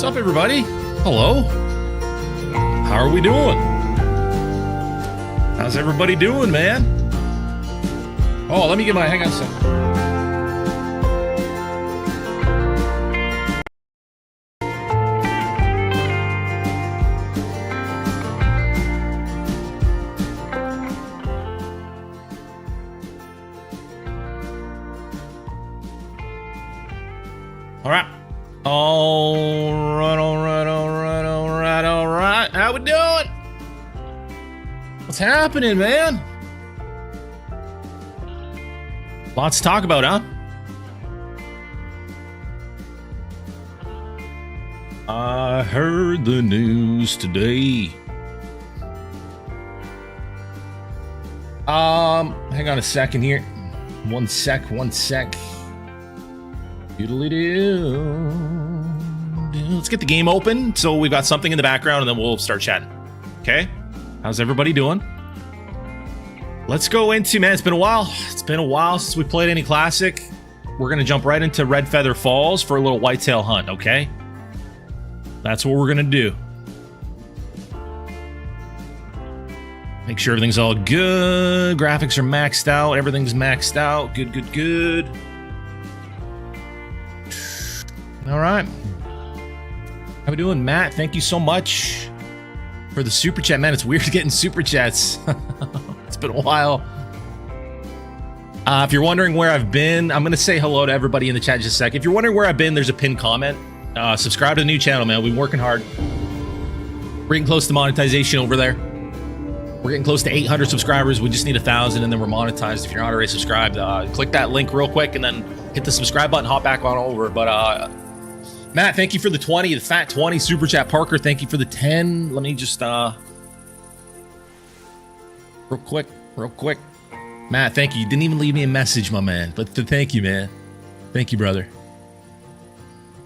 up, everybody? Hello. How are we doing? How's everybody doing, man? Oh, let me get my... Hang on a second. All right. How we doing? What's happening, man? Lots to talk about, huh? I heard the news today. Hang on a second here. One sec. Let's get the game open so we've got something in the background and then we'll start chatting. Okay? How's everybody doing? Let's go into, man, it's been a while. It's been a while since we played any classic. We're going to jump right into Red Feather Falls for a little whitetail hunt, okay? That's what we're going to do. Make sure everything's all good. Graphics are maxed out. Everything's maxed out. Good. All right. How we doing, Matt? Thank you so much for the super chat, man. It's weird getting super chats. It's been a while. If you're wondering where I've been, I'm gonna say hello to everybody in the chat in just a sec. If you're wondering where I've been, there's a pinned comment. Subscribe to the new channel, man. We've been working hard. We're getting close to monetization over there. We're getting close to 800 subscribers. We just need 1,000 and then we're monetized. If you're not already subscribed, click that link real quick and then hit the subscribe button, hop back on over. But Matt, thank you for the 20, the fat 20 super chat. Parker, thank you for the 10. Let me just real quick. Matt, thank you. You didn't even leave me a message, my man. But thank you, man. Thank you, brother.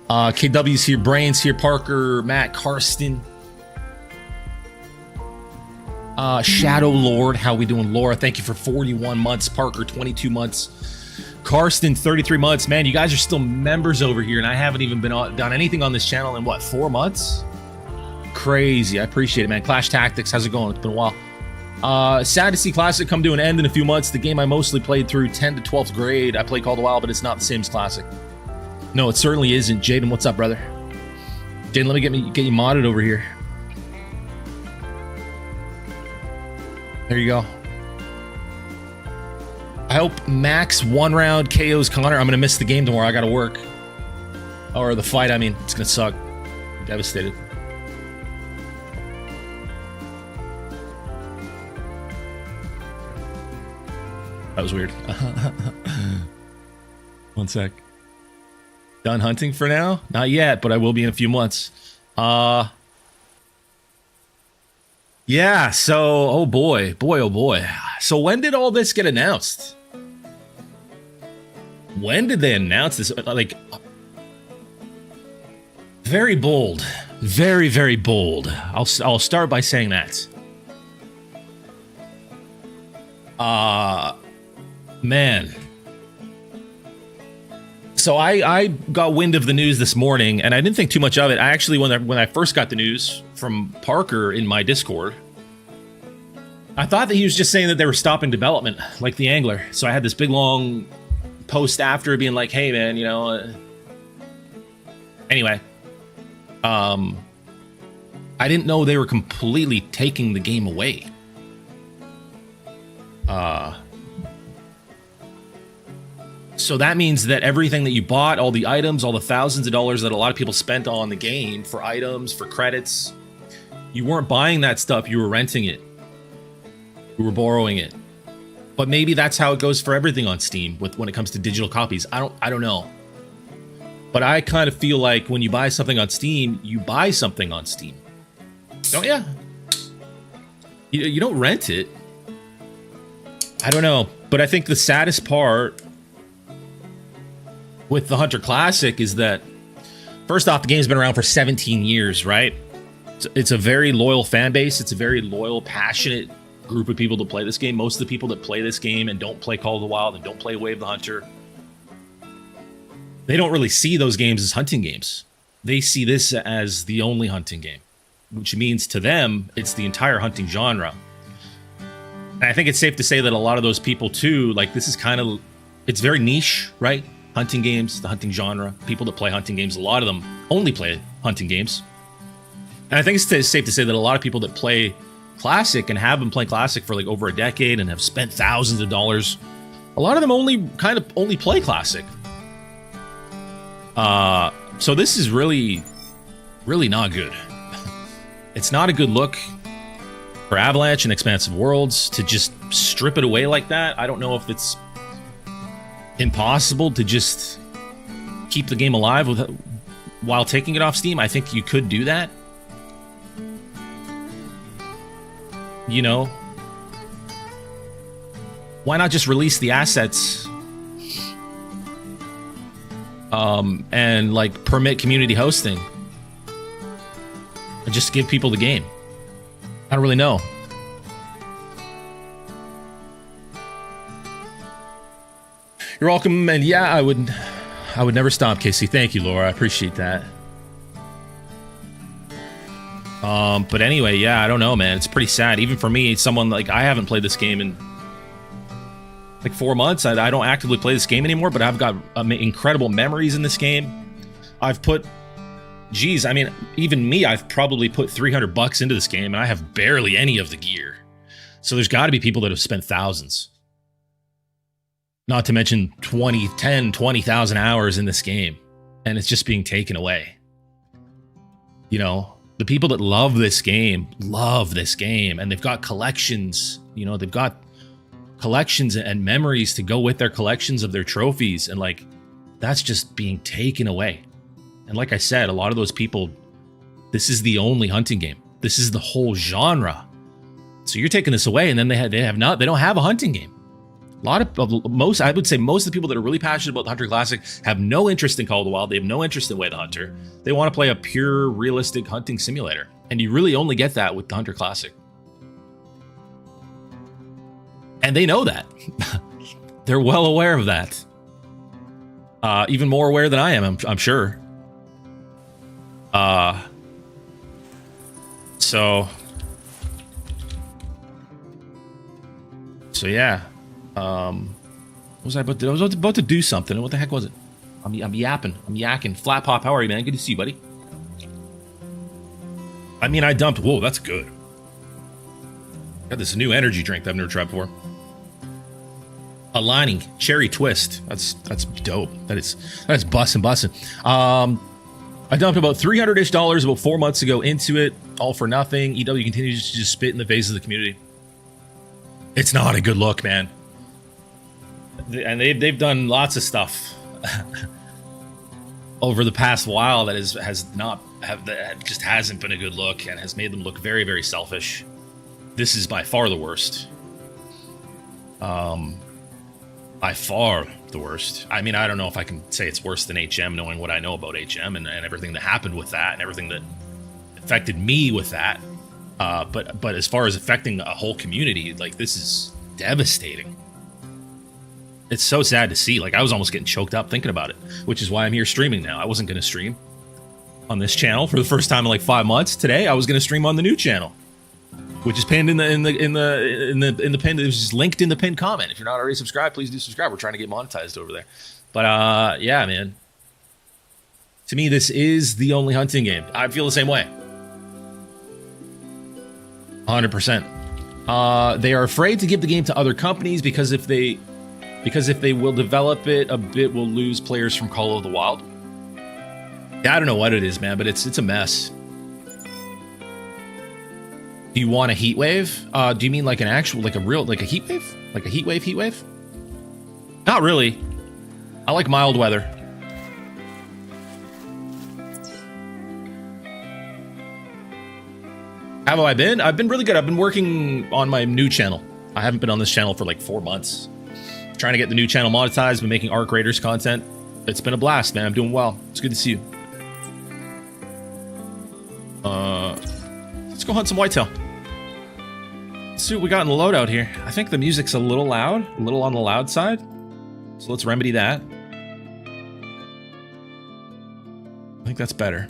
KW's here, Brains here, Parker, Matt, Karsten. Shadow Lord, how we doing? Laura, thank you for 41 months. Parker, 22 months. Karsten, 33 months. Man, you guys are still members over here, and I haven't even done anything on this channel in, what, 4 months? Crazy. I appreciate it, man. Clash Tactics, how's it going? It's been a while. Sad to see Classic come to an end in a few months. The game I mostly played through 10 to 12th grade. I played Call of the Wild, but it's not the same as Classic. No, it certainly isn't. Jaden, what's up, brother? Jaden, let me get you modded over here. There you go. I hope Max 1 round KOs Connor. I'm gonna miss the game tomorrow. I gotta work. Or the fight, I mean. It's gonna suck. I'm devastated. That was weird. 1 sec. Done hunting for now? Not yet, but I will be in a few months. Yeah, so, oh boy. So when did all this get announced? When did they announce this? Like, very bold. Very bold. I'll start by saying that. Man. So I got wind of the news this morning, and I didn't think too much of it. I actually, when I first got the news from Parker in my Discord, I thought that he was just saying that they were stopping development, like The Angler. So I had this big long post after being like, hey, man, you know... Anyway. I didn't know they were completely taking the game away. So that means that everything that you bought, all the items, all the thousands of dollars that a lot of people spent on the game for items, for credits, you weren't buying that stuff, you were renting it. You were borrowing it. But maybe that's how it goes for everything on Steam when it comes to digital copies. I don't know. But I kind of feel like when you buy something on Steam, you buy something on Steam. Don't ya? You don't rent it. I don't know. But I think the saddest part with the Hunter Classic is that, first off, the game's been around for 17 years, right? It's a very loyal fan base. It's a very loyal, passionate group of people to play this game. Most of the people that play this game and don't play Call of the Wild and don't play Way of the Hunter, they don't really see those games as hunting games. they see this as the only hunting game, which means to them, it's the entire hunting genre. And I think it's safe to say that a lot of those people too, like this is kind of, it's very niche, right? Hunting games, the hunting genre, people that play hunting games, a lot of them only play hunting games. And I think it's safe to say that a lot of people that play Classic and have been playing Classic for like over a decade and have spent thousands of dollars, a lot of them only play Classic. So this is really not good. It's not a good look for Avalanche and Expansive Worlds to just strip it away like that. I don't know if it's impossible to just keep the game alive while taking it off Steam. I think you could do that. You know, why not just release the assets and like permit community hosting and just give people the game? I don't really know. You're welcome. And yeah, I would never stop, Casey. Thank you, Laura. I appreciate that. But anyway, yeah, I don't know, man. It's pretty sad. Even for me, someone like, I haven't played this game in like 4 months. I don't actively play this game anymore, but I've got incredible memories in this game. I've put, geez, I mean, even me, I've probably put $300 into this game, and I have barely any of the gear. So there's got to be people that have spent thousands. Not to mention 20,000 hours in this game, and it's just being taken away. You know, the people that love this game, and they've got collections, you know, they've got collections and memories to go with their collections of their trophies, and like, that's just being taken away. And like I said, a lot of those people, this is the only hunting game. This is the whole genre. So you're taking this away, and then they don't have a hunting game. I would say most of the people that are really passionate about the Hunter Classic have no interest in Call of the Wild. They have no interest in Way the Hunter. They want to play a pure, realistic hunting simulator. And you really only get that with the Hunter Classic. And they know that. They're well aware of that. Even more aware than I am, I'm sure. So yeah. What was I about to do? I was about to do something. What the heck was it? I'm yakking. Flat Pop, how are you, man? Good to see you, buddy. I mean, I dumped. Whoa, that's good. Got this new energy drink that I've never tried before. Aligning cherry twist. That's dope. That's bussin'. I dumped about $300-ish about 4 months ago into it, all for nothing. EW continues to just spit in the face of the community. It's not a good look, man. And they've done lots of stuff over the past while that just hasn't been a good look and has made them look very, very selfish. This is by far the worst. By far the worst. I mean, I don't know if I can say it's worse than HM, knowing what I know about HM and everything that happened with that and everything that affected me with that. But as far as affecting a whole community, like, this is devastating. It's so sad to see. Like, I was almost getting choked up thinking about it, which is why I'm here streaming now. I wasn't going to stream on this channel for the first time in like 5 months. Today, I was going to stream on the new channel, which is pinned in the pin. It was just linked in the pinned comment. If you're not already subscribed, please do subscribe. We're trying to get monetized over there. But yeah, man. To me, this is the only hunting game. I feel the same way. 100%. They are afraid to give the game to other companies because if they will develop it a bit, will lose players from Call of the Wild. Yeah, I don't know what it is, man, but it's a mess. Do you want a heat wave? Do you mean like an actual, like a heat wave? Like a heat wave? Not really. I like mild weather. How have I been? I've been really good. I've been working on my new channel. I haven't been on this channel for like 4 months. Trying to get the new channel monetized, been making Arc Raiders content. It's been a blast, man. I'm doing well. It's good to see you. Let's go hunt some whitetail. Let's see what we got in the loadout here. I think the music's a little loud, a little on the loud side. So let's remedy that. I think think that's better.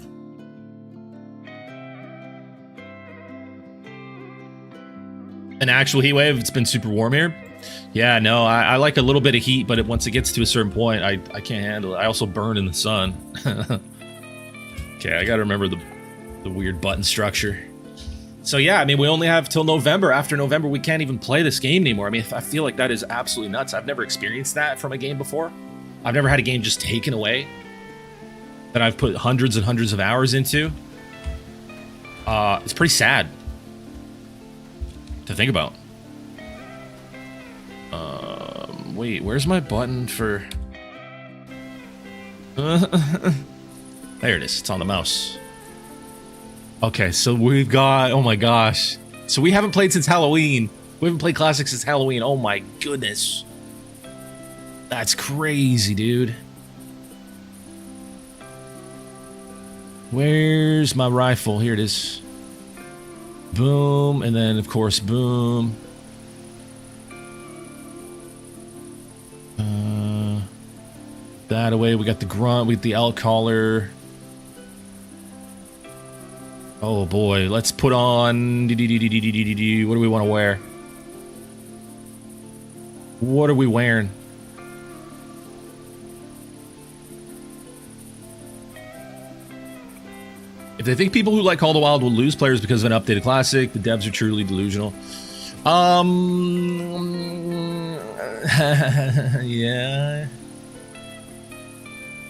An actual heat wave. It's been super warm here. Yeah, no, I like a little bit of heat, but once it gets to a certain point, I can't handle it. I also burn in the sun. Okay, I gotta remember the weird button structure. So yeah, I mean, we only have till November. After November, we can't even play this game anymore. I mean, I feel like that is absolutely nuts. I've never experienced that from a game before. I've never had a game just taken away that I've put hundreds and hundreds of hours into. It's pretty sad to think about. Wait, where's my button for... There it is. It's on the mouse. Okay, so we've got... Oh my gosh. So we haven't played since Halloween. We haven't played Classic since Halloween. Oh my goodness. That's crazy, dude. Where's my rifle? Here it is. Boom, and then, of course, boom. That away. We got the grunt. We got the elk collar. Oh boy, let's put on. What do we want to wear? What are we wearing? If they think people who like Call of the Wild will lose players because of an updated classic, the devs are truly delusional. Yeah.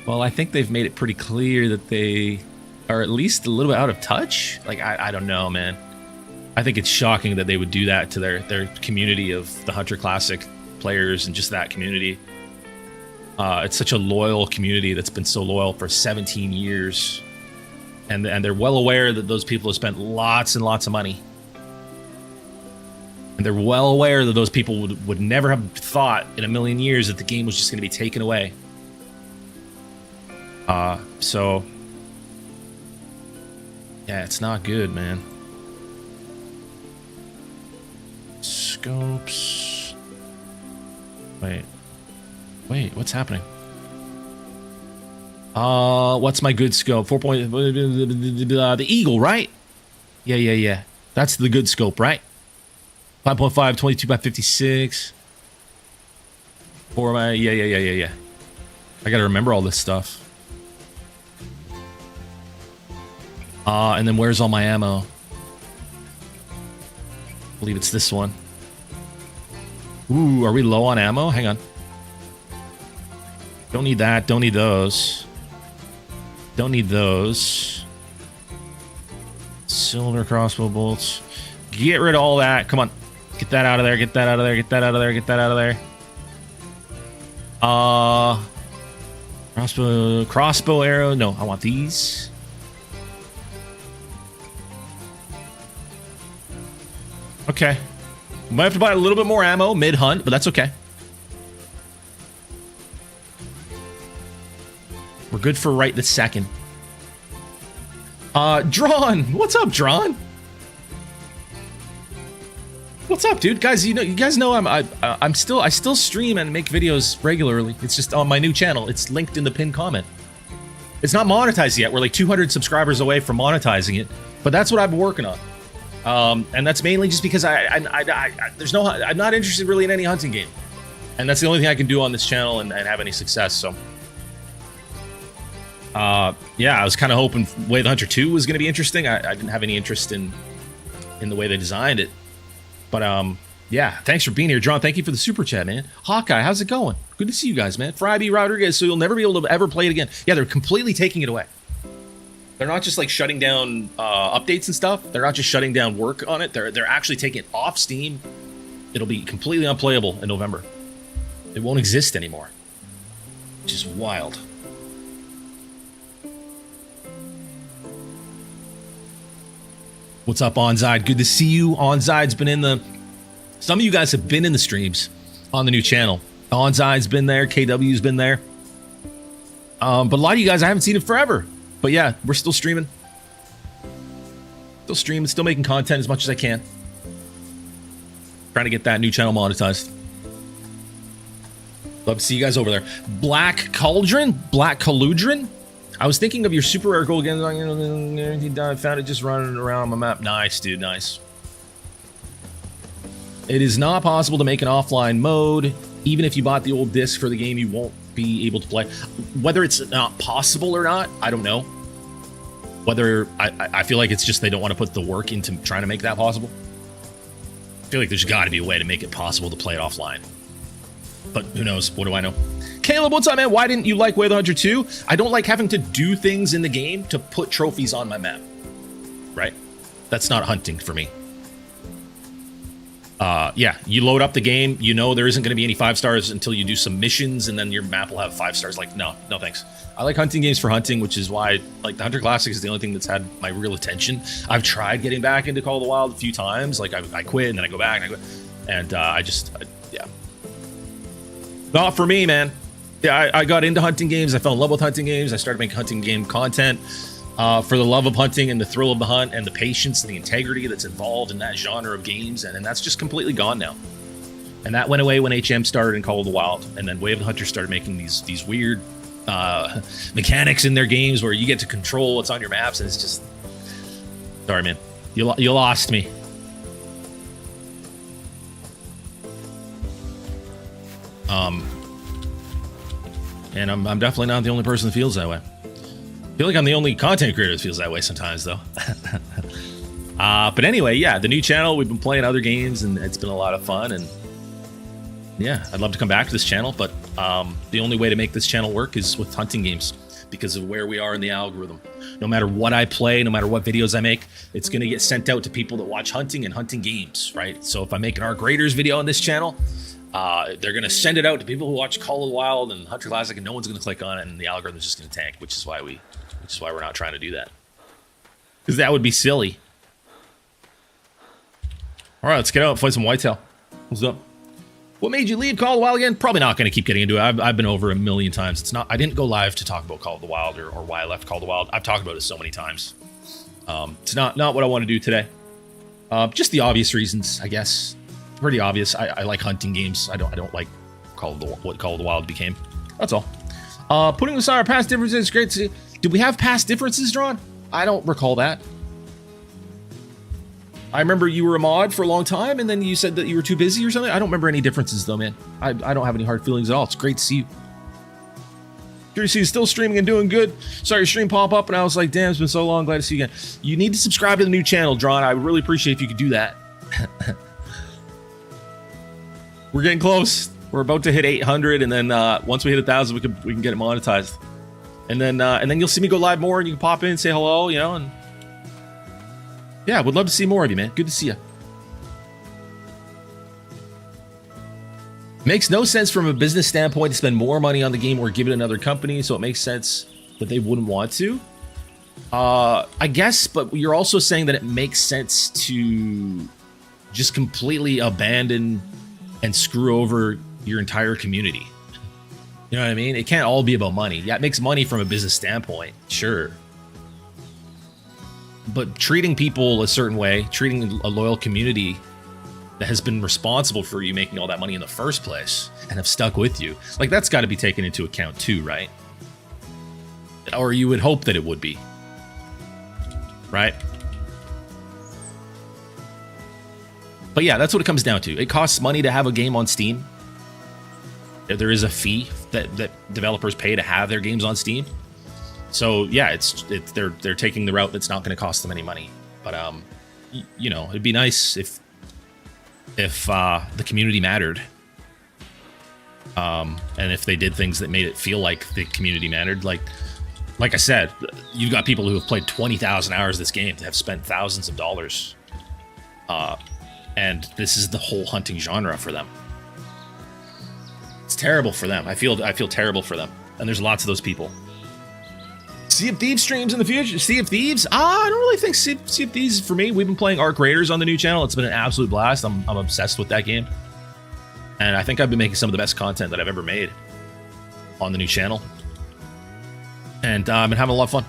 Well, I think they've made it pretty clear that they are at least a little bit out of touch. Like, I don't know, man. I think it's shocking that they would do that to their community of the Hunter Classic players and just that community. It's such a loyal community that's been so loyal for 17 years. And they're well aware that those people have spent lots and lots of money. And they're well aware that those people would never have thought in a million years that the game was just going to be taken away. So... yeah, it's not good, man. Scopes... Wait, what's happening? What's my good scope? 4 point... the Eagle, right? Yeah. That's the good scope, right? 5.5, 22 by 56. Yeah. I gotta remember all this stuff. And then where's all my ammo? I believe it's this one. Ooh, are we low on ammo? Hang on. Don't need that. Don't need those. Don't need those. Silver crossbow bolts. Get rid of all that. Come on. Get that out of there. Get that out of there. Get that out of there. Get that out of there. Crossbow arrow. No, I want these. Okay. Might have to buy a little bit more ammo mid-hunt, but that's okay. We're good for right this second. Drawn! What's up, Drawn? What's up, dude? Guys, you guys know I still stream and make videos regularly. It's just on my new channel. It's linked in the pinned comment. It's not monetized yet. We're like 200 subscribers away from monetizing it, but that's what I've been working on. And that's mainly just because I'm not interested really in any hunting game, and that's the only thing I can do on this channel and have any success. So, yeah, I was kind of hoping Way of the Hunter 2 was going to be interesting. I didn't have any interest in the way they designed it, but yeah, thanks for being here, John. Thank you for the super chat, man. Hawkeye, how's it going? Good to see you guys, man. Fry B. Rodriguez, so you'll never be able to ever play it again. Yeah, they're completely taking it away. They're not just like shutting down updates and stuff. They're not just shutting down work on it. They're actually taking it off Steam. It'll be completely unplayable in November. It won't exist anymore, which is wild. What's up, Onzide? Good to see you. Onzide's been in the... Some of you guys have been in the streams on the new channel. Onzide's been there. KW's been there. But a lot of you guys, I haven't seen it forever. But yeah, we're still streaming. Still streaming, still making content as much as I can. Trying to get that new channel monetized. Love to see you guys over there. Black Cauldron? Black Cauldron? I was thinking of your super rare gold again. I found it just running around my map. Nice, dude. Nice. It is not possible to make an offline mode. Even if you bought the old disc for the game, you won't be able to play. Whether it's not possible or not, I don't know. Whether I feel like it's just they don't want to put the work into trying to make that possible. I feel like there's got to be a way to make it possible to play it offline. But who knows? What do I know? Caleb, what's up, man? Why didn't you like Way of the Hunter 2? I don't like having to do things in the game to put trophies on my map. Right? That's not hunting for me. Yeah, you load up the game, you know there isn't going to be any 5 stars until you do some missions, and then your map will have 5 stars. Like, no thanks. I like hunting games for hunting, which is why, like, the Hunter Classic is the only thing that's had my real attention. I've tried getting back into Call of the Wild a few times. Like, I quit, and then I go back, and yeah. Not for me, man. Yeah, I got into hunting games. I fell in love with hunting games. I started making hunting game content. For the love of hunting and the thrill of the hunt and the patience and the integrity that's involved in that genre of games, and that's just completely gone now. And that went away when HM started in Call of the Wild, and then Way of the Hunter started making these weird mechanics in their games where you get to control what's on your maps, and it's just... Sorry, man. You lost me. And I'm definitely not the only person that feels that way. I feel like I'm the only content creator that feels that way sometimes, though. But anyway, yeah, the new channel, we've been playing other games, and it's been a lot of fun. And yeah, I'd love to come back to this channel, but the only way to make this channel work is with hunting games because of where we are in the algorithm. No matter what I play, no matter what videos I make, it's going to get sent out to people that watch hunting and hunting games, right? So if I make an Arc Raiders video on this channel, they're going to send it out to people who watch Call of the Wild and Hunter Classic, and no one's going to click on it, and the algorithm's just going to tank, which is why we're not trying to do that. Because that would be silly. All right, let's get out and play some Whitetail. What's up? What made you leave Call of the Wild again? Probably not going to keep getting into it. I've been over a million times. It's not. I didn't go live to talk about Call of the Wild or why I left Call of the Wild. I've talked about it so many times. It's not what I want to do today. Just the obvious reasons, I guess. Pretty obvious. I like hunting games. I don't like what Call of the Wild became. That's all. Putting aside our past differences, it's great to see. Did we have past differences drawn? I don't recall that. I remember you were a mod for a long time, and then you said that you were too busy or something. I don't remember any differences, though, man. I don't have any hard feelings at all. It's great to see you. Good to see you still streaming and doing good. Saw your stream pop up, and I was like, damn, it's been so long. Glad to see you again. You need to subscribe to the new channel, Drawn. I would really appreciate if you could do that. We're getting close. We're about to hit 800, and then once we hit 1,000, we can get it monetized. And then you'll see me go live more, and you can pop in and say hello, you know, and yeah, would love to see more of you, man. Good to see you. Makes no sense from a business standpoint to spend more money on the game or give it another company, so it makes sense that they wouldn't want to. I guess, but you're also saying that it makes sense to just completely abandon and screw over your entire community. You know what I mean? It can't all be about money. Yeah, it makes money from a business standpoint, sure. But treating people a certain way, treating a loyal community that has been responsible for you making all that money in the first place and have stuck with you, like, that's got to be taken into account too, right? Or you would hope that it would be, right? But yeah, that's what it comes down to. It costs money to have a game on Steam. There is a fee that developers pay to have their games on Steam. So yeah, they're taking the route that's not going to cost them any money. But you know, it'd be nice if the community mattered, and if they did things that made it feel like the community mattered. Like I said, you've got people who have played 20,000 hours this game that have spent thousands of dollars, and this is the whole hunting genre for them. It's terrible for them. I feel terrible for them, and there's lots of those people. Sea of Thieves streams in the future. Sea of Thieves? I don't really think Sea of Thieves is for me. We've been playing Arc Raiders on the new channel. It's been an absolute blast. I'm obsessed with that game. And I think I've been making some of the best content that I've ever made on the new channel. And I've been having a lot of fun.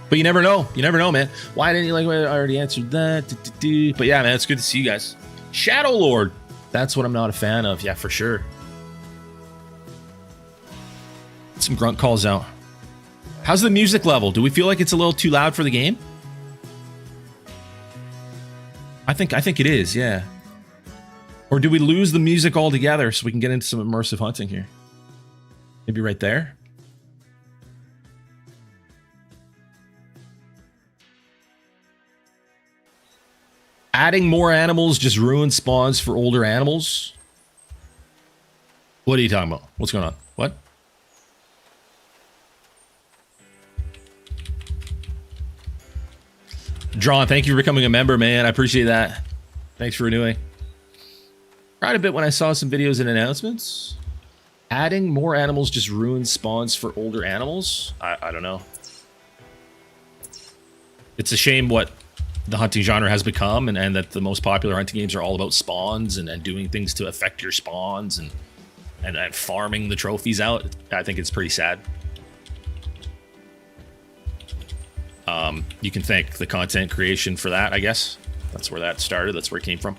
But you never know. You never know, man. Why didn't you like I already answered that? But yeah, man, it's good to see you guys. Shadow Lord. That's what I'm not a fan of. Yeah, for sure. Some grunt calls out. How's the music level? Do we feel like it's a little too loud for the game? I think it is, yeah. Or do we lose the music altogether so we can get into some immersive hunting here? Maybe right there. Adding more animals just ruins spawns for older animals. What are you talking about? What's going on? What? Drawn, thank you for becoming a member, man. I appreciate that. Thanks for renewing. Cried a bit when I saw some videos and announcements. Adding more animals just ruins spawns for older animals? I don't know. It's a shame what the hunting genre has become, and that the most popular hunting games are all about spawns and doing things to affect your spawns and farming the trophies out. I think it's pretty sad. You can thank the content creation for that, I guess. That's where that started. That's where it came from.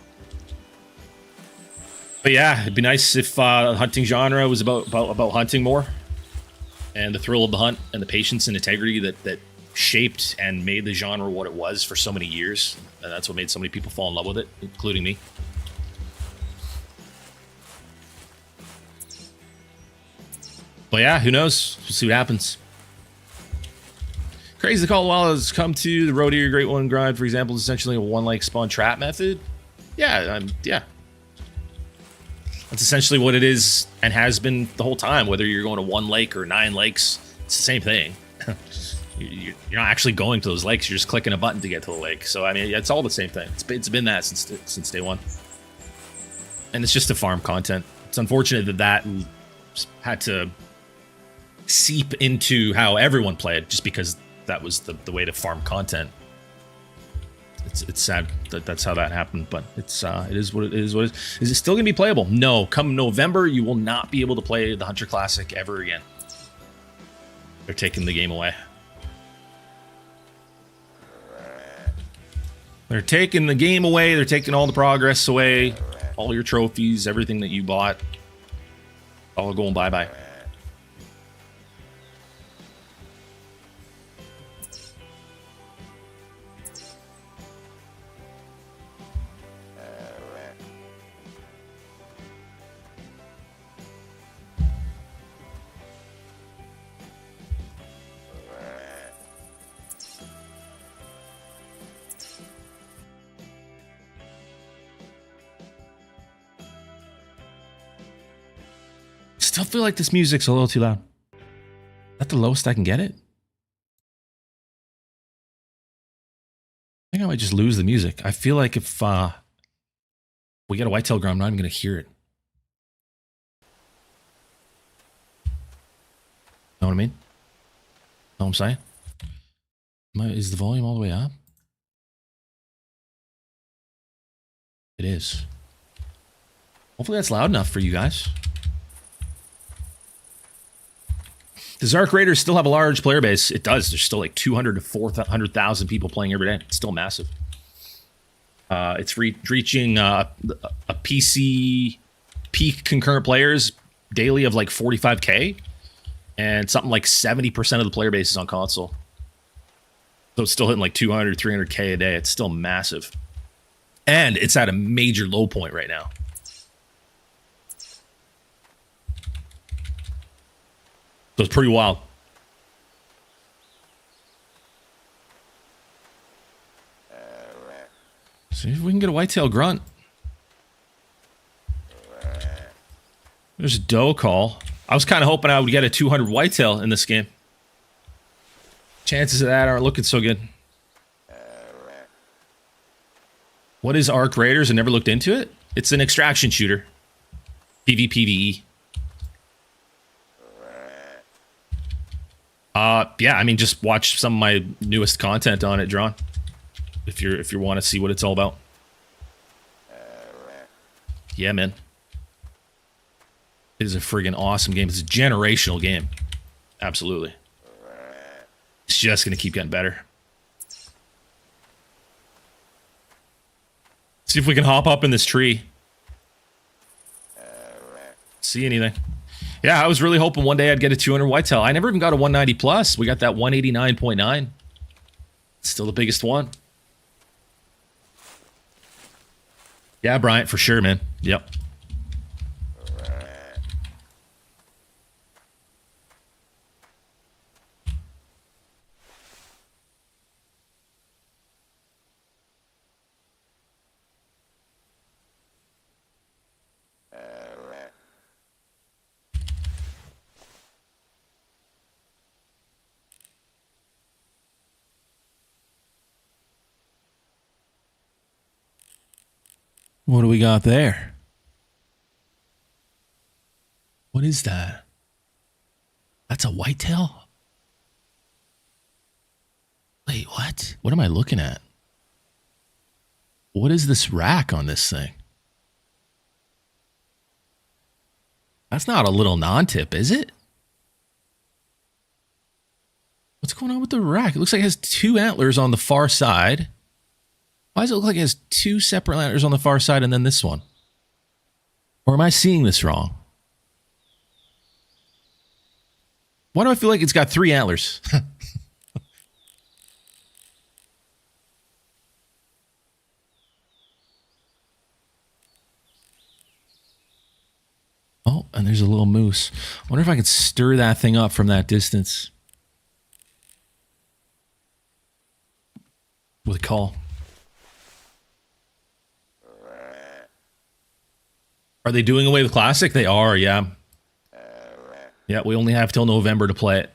But yeah, it'd be nice if the hunting genre was about hunting more, and the thrill of the hunt and the patience and integrity that shaped and made the genre what it was for so many years. And that's what made so many people fall in love with it, including me. But yeah, who knows? We'll see what happens. Crazy Call while has come to the Road to Your Great One grind, for example, is essentially a one-like spawn trap method. Yeah, yeah. That's essentially what it is and has been the whole time, whether you're going to 1 lake or 9 lakes, it's the same thing. You're not actually going to those lakes, you're just clicking a button to get to the lake. So, I mean, it's all the same thing. It's been that since day one. And it's just to farm content. It's unfortunate that had to seep into how everyone played, just because that was the way to farm content. It's sad that that's how that happened, but it is what it is. Is it still gonna be playable? No. Come November, you will not be able to play the Hunter Classic ever again. They're taking the game away. They're taking the game away. They're taking all the progress away, all your trophies, everything that you bought, all going bye-bye. Still feel like this music's a little too loud. Is that the lowest I can get it? I think I might just lose the music. I feel like if we get a whitetail ground, I'm not even going to hear it. Know what I mean? Know what I'm saying? Is the volume all the way up? It is. Hopefully that's loud enough for you guys. Does Arc Raiders still have a large player base? It does. There's still like 200 to 400,000 people playing every day. It's still massive. It's reaching a PC peak concurrent players daily of like 45K, and something like 70% of the player base is on console. So it's still hitting like 200, 300K a day. It's still massive. And it's at a major low point right now. So it's pretty wild. See if we can get a whitetail grunt. There's a doe call. I was kind of hoping I would get a 200 whitetail in this game. Chances of that aren't looking so good. What is Arc Raiders? I never looked into it. It's an extraction shooter. PvPvE. Yeah, I mean, just watch some of my newest content on it, Drawn. If you want to see what it's all about. Yeah, man. It is a friggin' awesome game. It's a generational game. Absolutely. It's just gonna keep getting better. See if we can hop up in this tree. See anything. Yeah, I was really hoping one day I'd get a 200 whitetail. I never even got a 190 plus. We got that 189.9. Still the biggest one. Yeah, Bryant, for sure, man. Yep. What do we got there? What is that? That's a whitetail? Wait, what? What am I looking at? What is this rack on this thing? That's not a little non-tip, is it? What's going on with the rack? It looks like it has two antlers on the far side. Why does it look like it has two separate antlers on the far side and then this one? Or am I seeing this wrong? Why do I feel like it's got three antlers? Oh, and there's a little moose. I wonder if I could stir that thing up from that distance. With a call. Are they doing away with Classic? They are, yeah. Yeah, we only have till November to play it.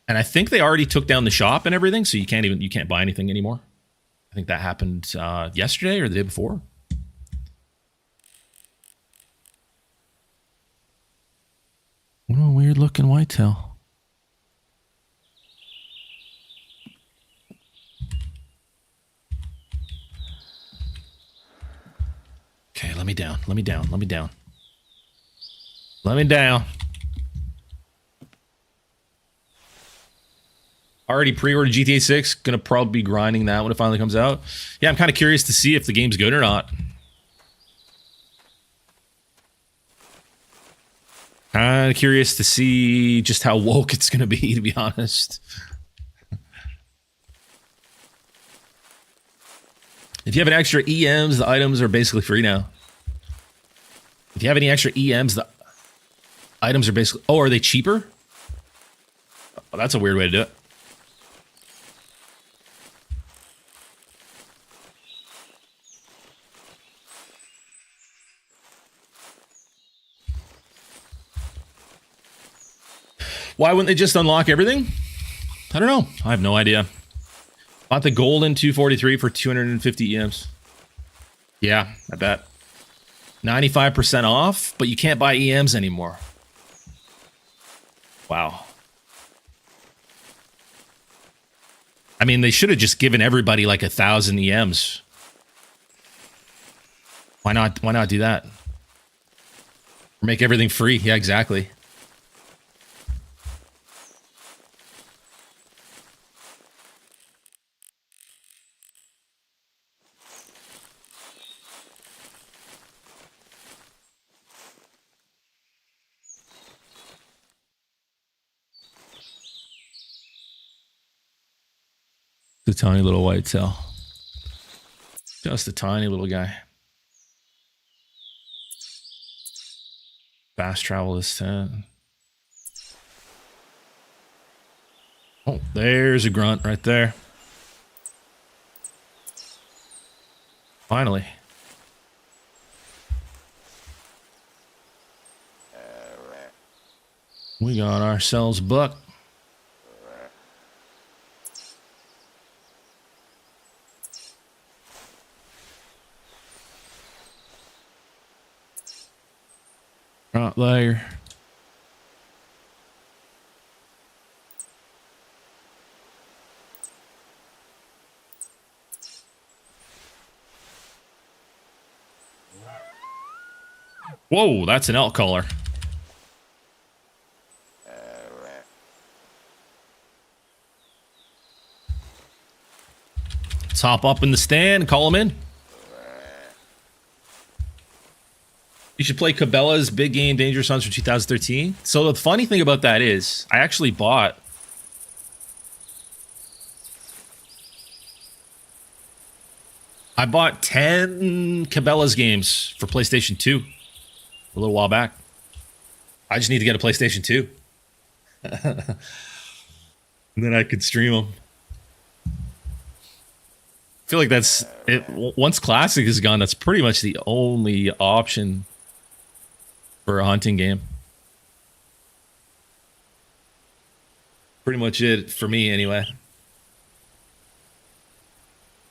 And I think they already took down the shop and everything, so you can't buy anything anymore. I think that happened yesterday or the day before. What a weird looking whitetail. Okay, let me down. Let me down. Let me down. Let me down. Already pre-ordered GTA 6. Gonna probably be grinding that when it finally comes out. Yeah, I'm kind of curious to see if the game's good or not. Kind of curious to see just how woke it's gonna be, to be honest. If you have an extra EMs, the items are basically free now. If you have any extra EMs, the items are basically... Oh, are they cheaper? Oh, that's a weird way to do it. Why wouldn't they just unlock everything? I don't know. I have no idea. Bought the golden 243 for 250 EMs. Yeah, I bet. 95% off, but you can't buy EMs anymore. Wow. I mean, they should have just given everybody like 1,000 EMs. Why not do that? Make everything free. Yeah, exactly. The tiny little whitetail. Just a tiny little guy. Fast travel this 10. Oh, there's a grunt right there. Finally. We got ourselves a buck. Right there. Whoa, that's an elk caller. Let's hop up in the stand and call him in. You should play Cabela's Big Game Dangerous Hunts from 2013. So the funny thing about that is, I actually bought. I bought 10 Cabela's games for PlayStation 2 a little while back. I just need to get a PlayStation 2. And then I could stream them. I feel like that's it. Once Classic is gone, that's pretty much the only option for a hunting game. Pretty much it for me, anyway. I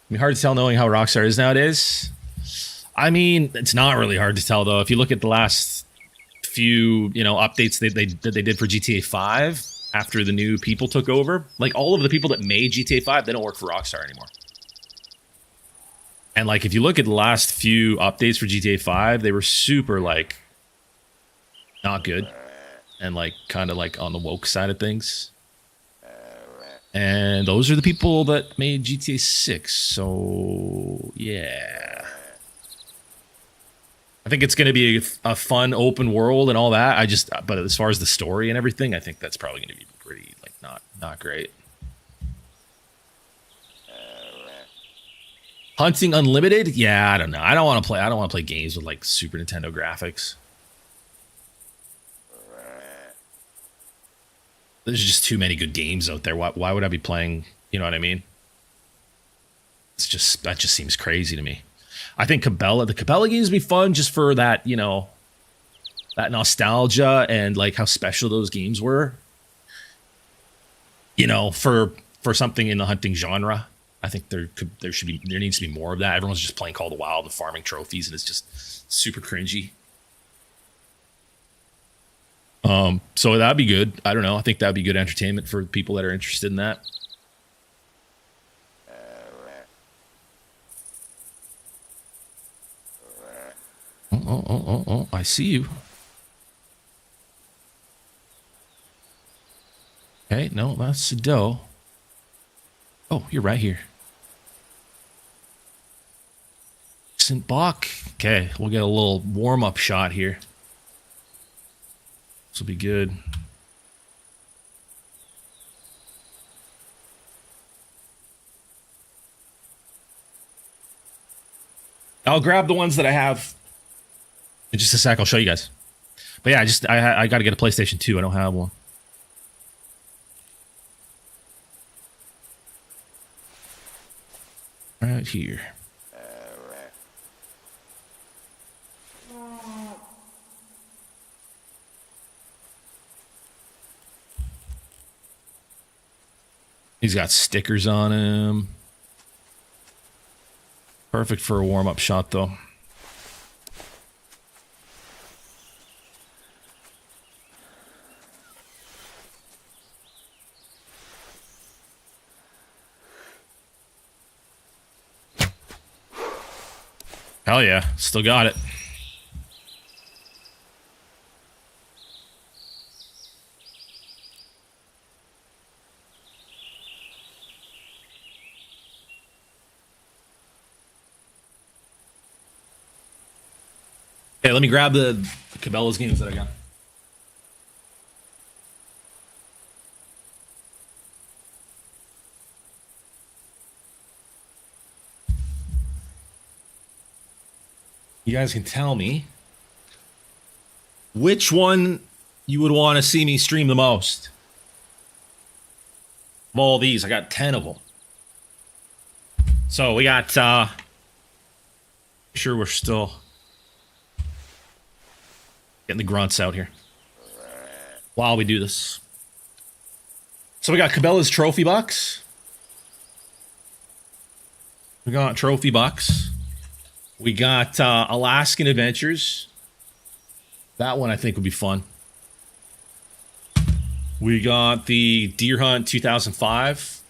mean, hard to tell knowing how Rockstar is nowadays. I mean, it's not really hard to tell, though. If you look at the last few, updates that they did for GTA 5 after the new people took over, like all of the people that made GTA 5, they don't work for Rockstar anymore. And like, if you look at the last few updates for GTA 5, they were super like not good and like kind of like on the woke side of things. And those are the people that made GTA 6. So yeah, I think it's going to be a fun open world and all that. But as far as the story and everything, I think that's probably going to be pretty like not great. Hunting Unlimited? Yeah, I don't know. I don't want to play games with like Super Nintendo graphics. There's just too many good games out there. Why would I be playing? You know what I mean? That just seems crazy to me. I think the Cabela games would be fun just for that, that nostalgia and like how special those games were. For something in the hunting genre. I think there needs to be more of that. Everyone's just playing Call of the Wild and farming trophies, and it's just super cringy. So that'd be good. I don't know. I think that'd be good entertainment for people that are interested in that. Oh, I see you. Okay, no, that's the doe. Oh, you're right here. Decent buck. Okay, we'll get a little warm-up shot here. This will be good. I'll grab the ones that I have in just a sec. I'll show you guys. But yeah, I got to get a PlayStation 2. I don't have one. Right here. He's got stickers on him. Perfect for a warm-up shot, though. Hell yeah, still got it. Hey, let me grab the Cabela's games that I got. You guys can tell me which one you would want to see me stream the most. Of all these, I got 10 of them. So we got, sure we're still getting the grunts out here while we do this. So we got Cabela's Trophy Box. We got Trophy Box. We got Alaskan Adventures. That one I think would be fun. We got the Deer Hunt 2005.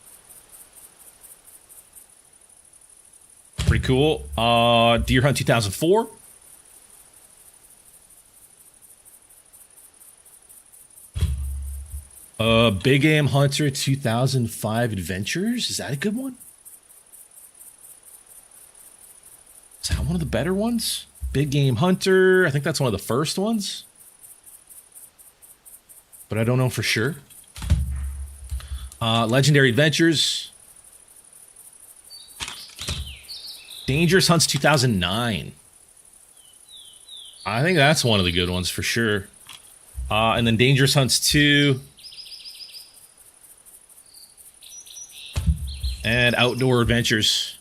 Pretty cool. Deer Hunt 2004. Big Game Hunter 2005 Adventures. Is that a good one? Is that one of the better ones? Big Game Hunter. I think that's one of the first ones. But I don't know for sure. Legendary Adventures. Dangerous Hunts 2009. I think that's one of the good ones for sure. And then Dangerous Hunts 2. And Outdoor Adventures.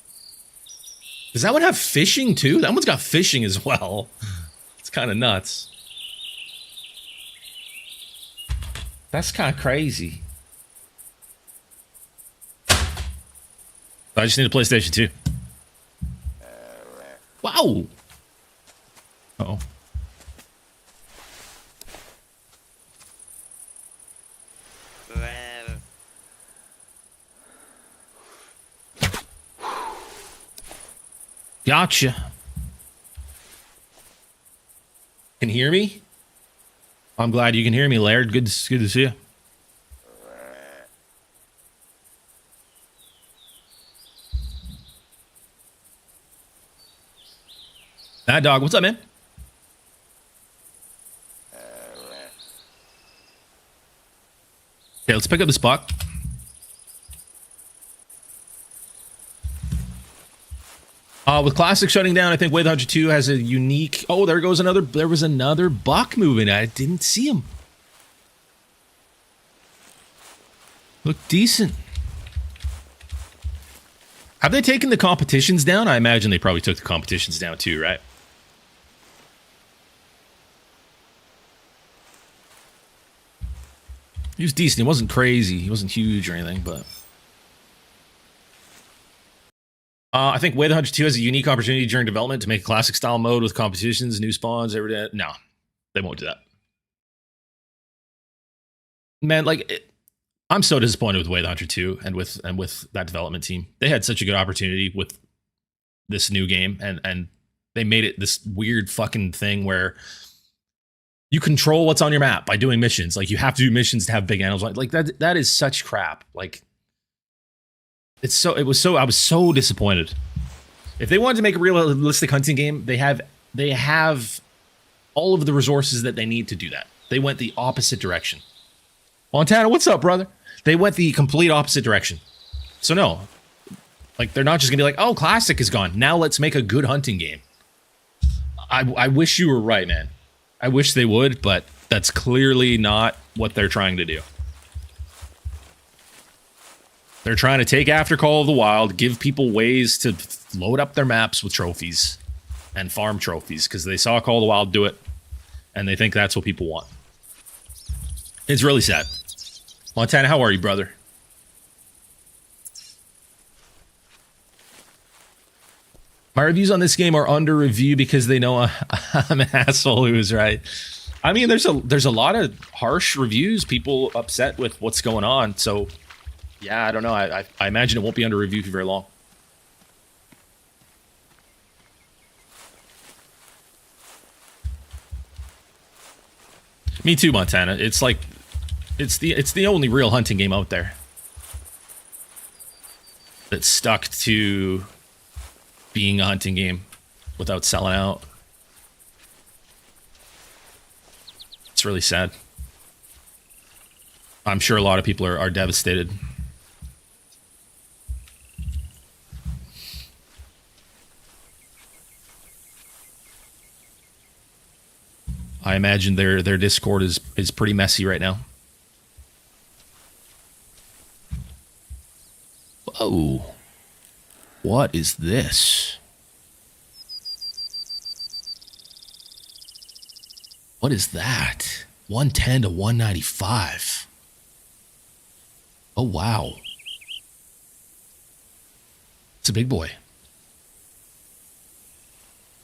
Does that one have fishing too? That one's got fishing as well. It's kind of nuts. That's kind of crazy. I just need a PlayStation 2. Wow. Uh-oh. Gotcha. Can you hear me? I'm glad you can hear me, Laird. Good to see you. That dog, what's up, man? Okay, let's pick up this buck. With Classic shutting down, I think Way the Hunter 2 has a unique... Oh, there goes another... There was another buck moving. I didn't see him. Looked decent. Have they taken the competitions down? I imagine they probably took the competitions down too, right? He was decent. He wasn't crazy. He wasn't huge or anything, but... I think Way the Hunter 2 has a unique opportunity during development to make a classic style mode with competitions, new spawns, every day. No, they won't do that. Man, like, I'm so disappointed with Way the Hunter 2 and with that development team. They had such a good opportunity with this new game, and they made it this weird fucking thing where you control what's on your map by doing missions. Like, you have to do missions to have big animals. Like that is such crap. Like, I was so disappointed. If they wanted to make a realistic hunting game, they have all of the resources that they need to do that. They went the opposite direction. Montana, what's up, brother? They went the complete opposite direction. So no, like, they're not just gonna be like, oh, Classic is gone, now let's make a good hunting game. I wish you were right, man. I wish they would, but that's clearly not what they're trying to do. They're trying to take after Call of the Wild, give people ways to load up their maps with trophies and farm trophies because they saw Call of the Wild do it, and they think that's what people want. It's really sad. Montana, how are you, brother? My reviews on this game are under review because they know I'm an asshole who is right. I mean, there's a lot of harsh reviews, people upset with what's going on, so... Yeah, I don't know. I imagine it won't be under review for very long. Me too, Montana. It's like it's the only real hunting game out there that's stuck to being a hunting game without selling out. It's really sad. I'm sure a lot of people are devastated. I imagine their Discord is pretty messy right now. Whoa. What is this? What is that? 110 to 195. Oh, wow. It's a big boy.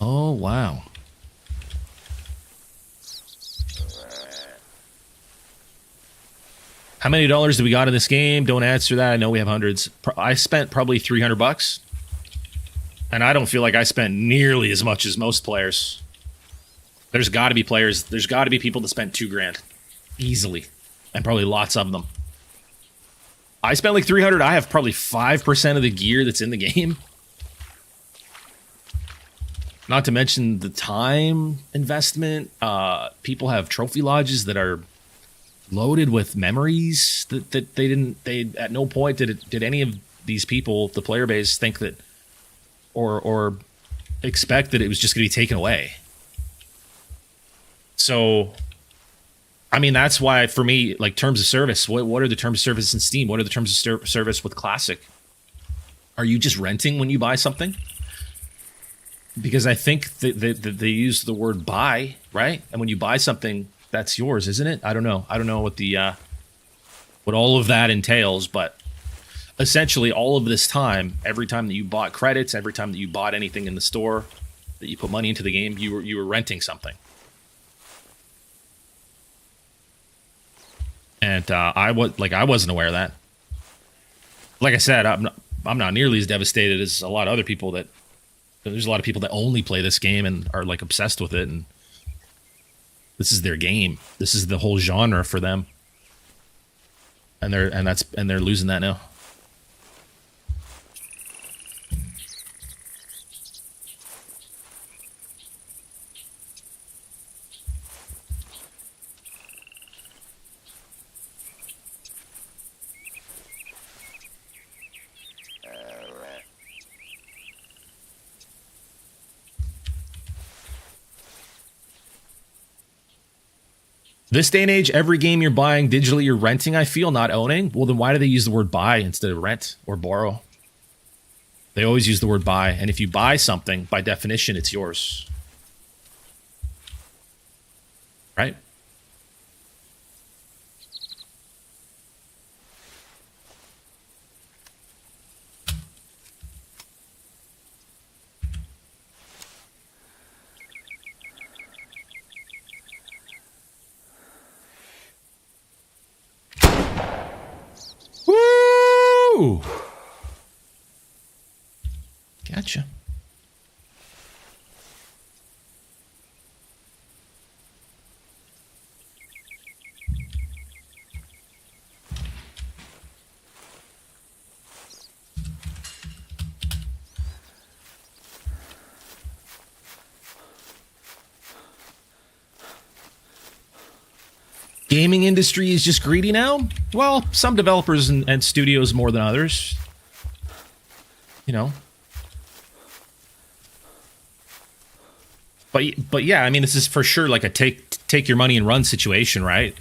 Oh, wow. How many dollars do we got in this game? Don't answer that. I know we have hundreds. I spent probably $300. And I don't feel like I spent nearly as much as most players. There's got to be players. There's got to be people that spent $2,000 easily, and probably lots of them. I spent like $300. I have probably 5% of the gear that's in the game. Not to mention the time investment. People have trophy lodges that are loaded with memories that they at no point did any of these people, the player base, think that or expect that it was just going to be taken away. So, I mean, that's why for me, like terms of service, what are the terms of service in Steam? What are the terms of service with Classic? Are you just renting when you buy something? Because I think that they use the word buy, right? And when you buy something, that's yours, isn't it? I don't know. I don't know what the what all of that entails, but essentially all of this time, every time that you bought credits, every time that you bought anything in the store, that you put money into the game, you were renting something. And I wasn't aware of that. Like I said, I'm not nearly as devastated as a lot of other people that. There's a lot of people that only play this game and are like obsessed with it, and this is their game. This is the whole genre for them, and they're losing that now. This day and age, every game you're buying digitally, you're renting, I feel, not owning. Well, then why do they use the word buy instead of rent or borrow? They always use the word buy. And if you buy something, by definition, it's yours. Right? Woo! Gotcha. Gaming industry is just greedy now? Well, some developers and studios more than others. You know. But yeah, I mean, this is for sure like a take your money and run situation, right?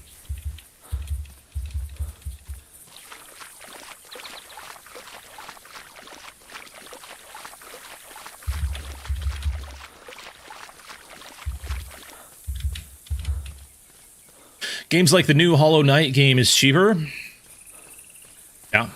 Games like the new Hollow Knight game is cheaper. Yeah.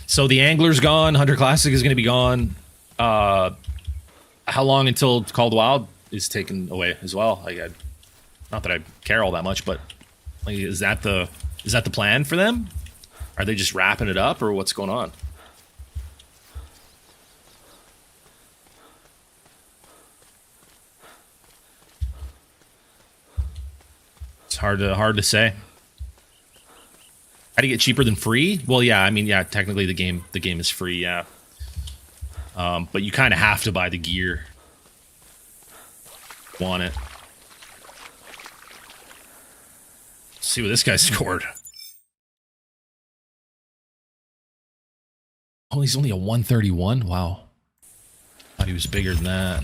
So the Angler's gone. Hunter Classic is going to be gone. How long until Call of the Wild is taken away as well? Not that I care all that much, but like, is that the plan for them? Are they just wrapping it up, or what's going on? It's hard to say. How do you get cheaper than free? Well, yeah, I mean, yeah, technically the game is free, yeah. But you kind of have to buy the gear. Want it. Let's see what this guy scored. Oh, he's only a 131? Wow. Thought he was bigger than that.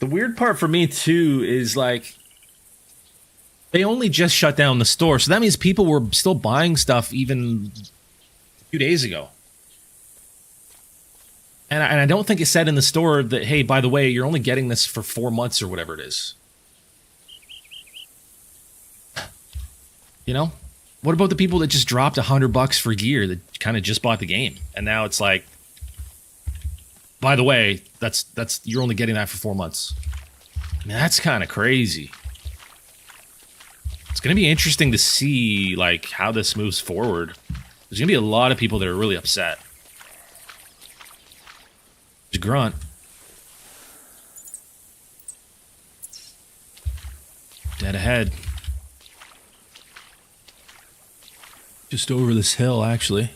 The weird part for me too is like they only just shut down the store, so that means people were still buying stuff even a few days ago. And I don't think it said in the store that, hey, by the way, you're only getting this for 4 months or whatever it is. You know? What about the people that just dropped $100 for gear that kind of just bought the game? And now it's like, by the way, that's you're only getting that for 4 months. I mean, that's kind of crazy. It's going to be interesting to see like how this moves forward. There's going to be a lot of people that are really upset. Grunt. Dead ahead. Just over this hill, actually.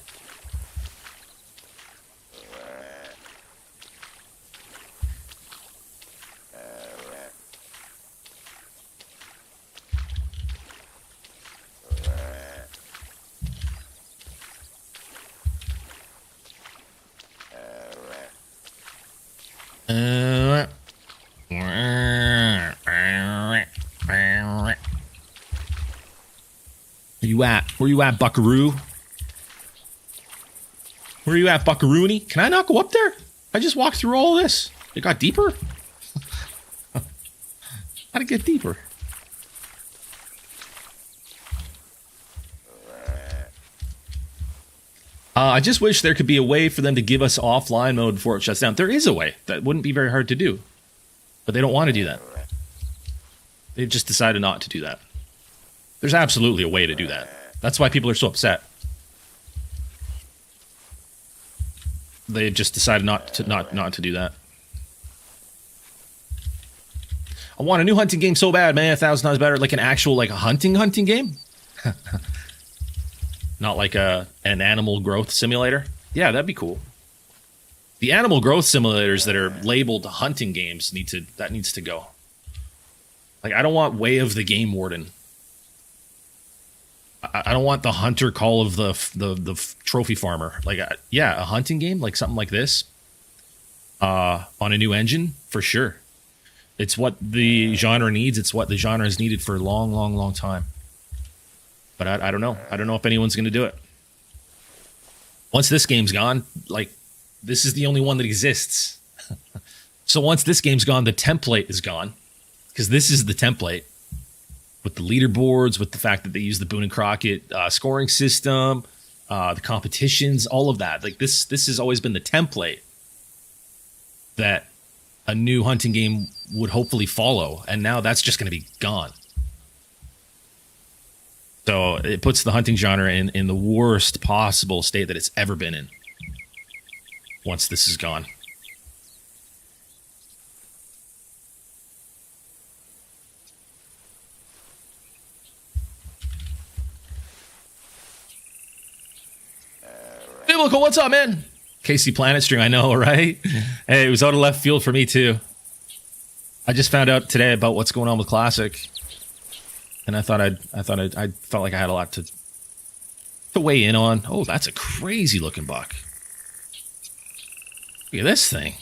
Where you at, Buckaroo? Where you at, Buckaroony? Can I not go up there? I just walked through all of this. It got deeper? How'd it get deeper? I just wish there could be a way for them to give us offline mode before it shuts down. There is a way. That wouldn't be very hard to do. But they don't want to do that. They've just decided not to do that. There's absolutely a way to do that. That's why people are so upset. They just decided not to do that. I want a new hunting game so bad, man. 1,000 times better. Like an actual like a hunting game. Not like an animal growth simulator. Yeah, that'd be cool. The animal growth simulators that are labeled hunting games needs to go. Like I don't want Way of the Game Warden. I don't want the Hunter Call of the Trophy Farmer. Like, yeah, a hunting game, like something like this, on a new engine for sure. It's what the genre needs. It's what the genre has needed for a long, long, long time. But I don't know. I don't know if anyone's going to do it. Once this game's gone, like this is the only one that exists. So once this game's gone, the template is gone because this is the template. With the leaderboards, with the fact that they use the Boone and Crockett scoring system, the competitions, all of that. Like this has always been the template that a new hunting game would hopefully follow, and now that's just going to be gone. So it puts the hunting genre in the worst possible state that it's ever been in. Once this is gone. Biblical, what's up, man? Casey Planet stream, I know, right? Hey, it was out of left field for me too. I just found out today about what's going on with Classic, and I felt like I had a lot to weigh in on. Oh, that's a crazy looking buck. Look at this thing.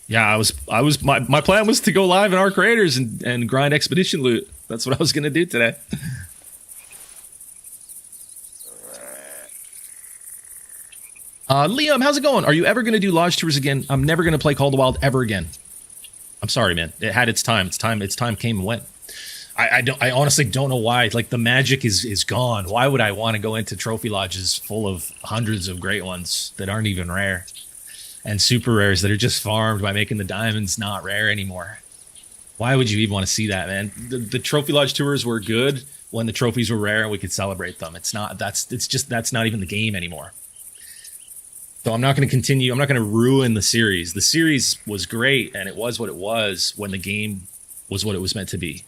Yeah, my plan was to go live in our creators and grind expedition loot. That's what I was gonna do today. Liam, how's it going? Are you ever going to do lodge tours again? I'm never going to play Call of the Wild ever again. I'm sorry, man. It had its time. Its time came and went. I honestly don't know why. Like the magic is gone. Why would I want to go into trophy lodges full of hundreds of great ones that aren't even rare, and super rares that are just farmed by making the diamonds not rare anymore? Why would you even want to see that, man? The trophy lodge tours were good when the trophies were rare and we could celebrate them. That's not even the game anymore. So I'm not going to continue. I'm not going to ruin the series. The series was great, and it was what it was when the game was what it was meant to be.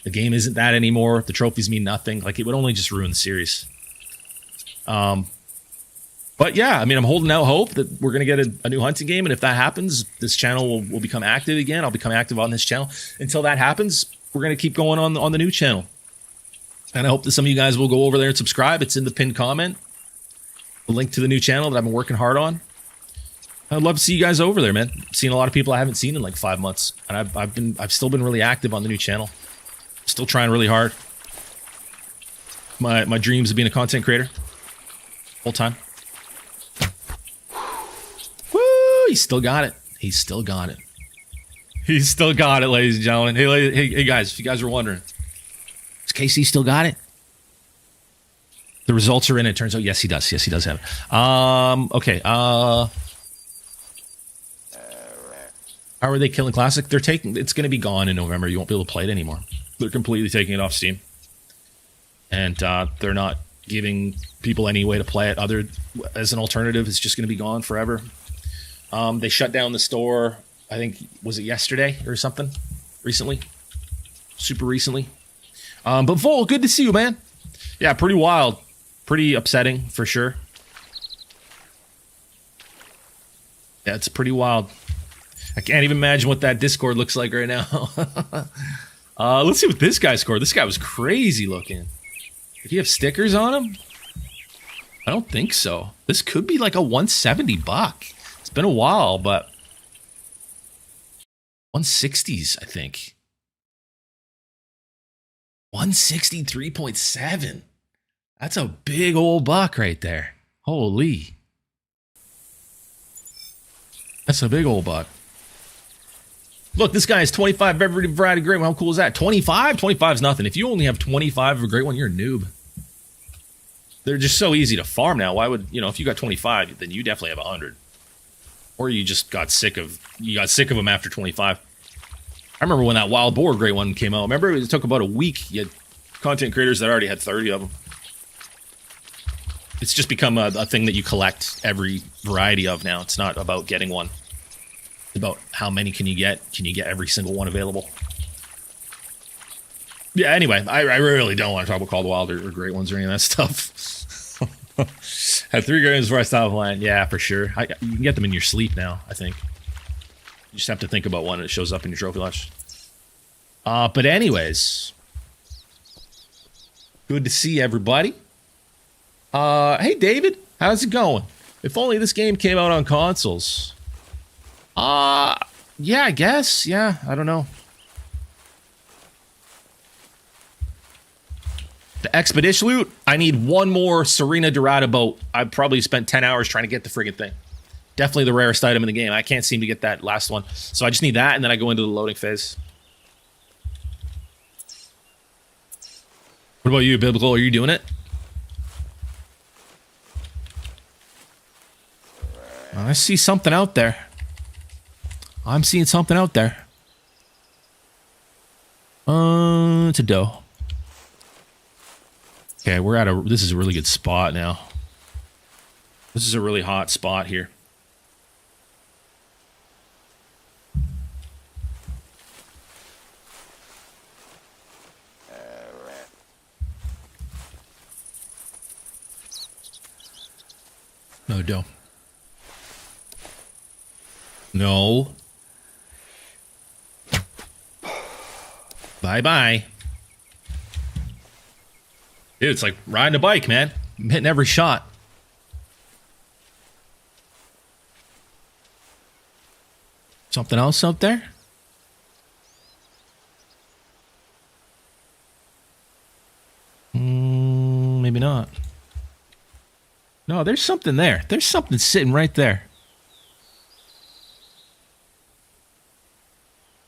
The game isn't that anymore. The trophies mean nothing. Like, it would only just ruin the series. But yeah, I mean, I'm holding out hope that we're going to get a new hunting game, and if that happens, this channel will become active again. I'll become active on this channel. Until that happens, we're going to keep going on the new channel. And I hope that some of you guys will go over there and subscribe. It's in the pinned comment. A link to the new channel that I've been working hard on. I'd love to see you guys over there, man. Seen a lot of people I haven't seen in like 5 months, and I've still been really active on the new channel. Still trying really hard. My dreams of being a content creator. Whole time. Woo! He's still got it. He's still got it. He's still got it, ladies and gentlemen. Hey guys, if you guys were wondering, does KC still got it? The results are in. It turns out, yes, he does. Yes, he does have it. Okay. How are they killing Classic? They're taking. It's going to be gone in November. You won't be able to play it anymore. They're completely taking it off Steam, and they're not giving people any way to play it other as an alternative. It's just going to be gone forever. They shut down the store. I think, was it yesterday or something? Recently, super recently. But Vol, good to see you, man. Yeah, pretty wild, pretty upsetting for sure. Yeah, it's pretty wild. I can't even imagine what that Discord looks like right now. Let's see what this guy scored. This guy was crazy looking. Did he have stickers on him? I don't think so. This could be like a 170 buck. It's been a while, but 160s, I think. 163.7. That's a big old buck right there. Holy. That's a big old buck. Look, this guy has 25 every variety great one. How cool is that? 25? 25 is nothing. If you only have 25 of a great one, you're a noob. They're just so easy to farm now. Why would, you know, if you got 25, then you definitely have 100. Or you just got sick of them after 25. I remember when that Wild Boar great one came out. Remember, it took about a week. You had content creators that already had 30 of them. It's just become a thing that you collect every variety of now. It's not about getting one. It's about how many can you get. Can you get every single one available? Yeah, anyway, I really don't want to talk about Call of the Wild or great ones or any of that stuff. Had 3 great ones before I stopped playing. Yeah, for sure. You can get them in your sleep now, I think. You just have to think about one and it shows up in your trophy lodge. But anyways, good to see everybody. Hey, David, how's it going? If only this game came out on consoles. Yeah, I guess. Yeah, I don't know. The Expedition loot, I need one more Serena Dorada boat. I probably spent 10 hours trying to get the friggin' thing. Definitely the rarest item in the game. I can't seem to get that last one. So I just need that, and then I go into the loading phase. What about you, Biblical? Are you doing it? I see something out there. I'm seeing something out there. It's a doe. Okay, we're at this is a really good spot now. This is a really hot spot here. No doe. No. Bye-bye. Dude, it's like riding a bike, man. I'm hitting every shot. Something else out there? Maybe not. No, there's something there. There's something sitting right there.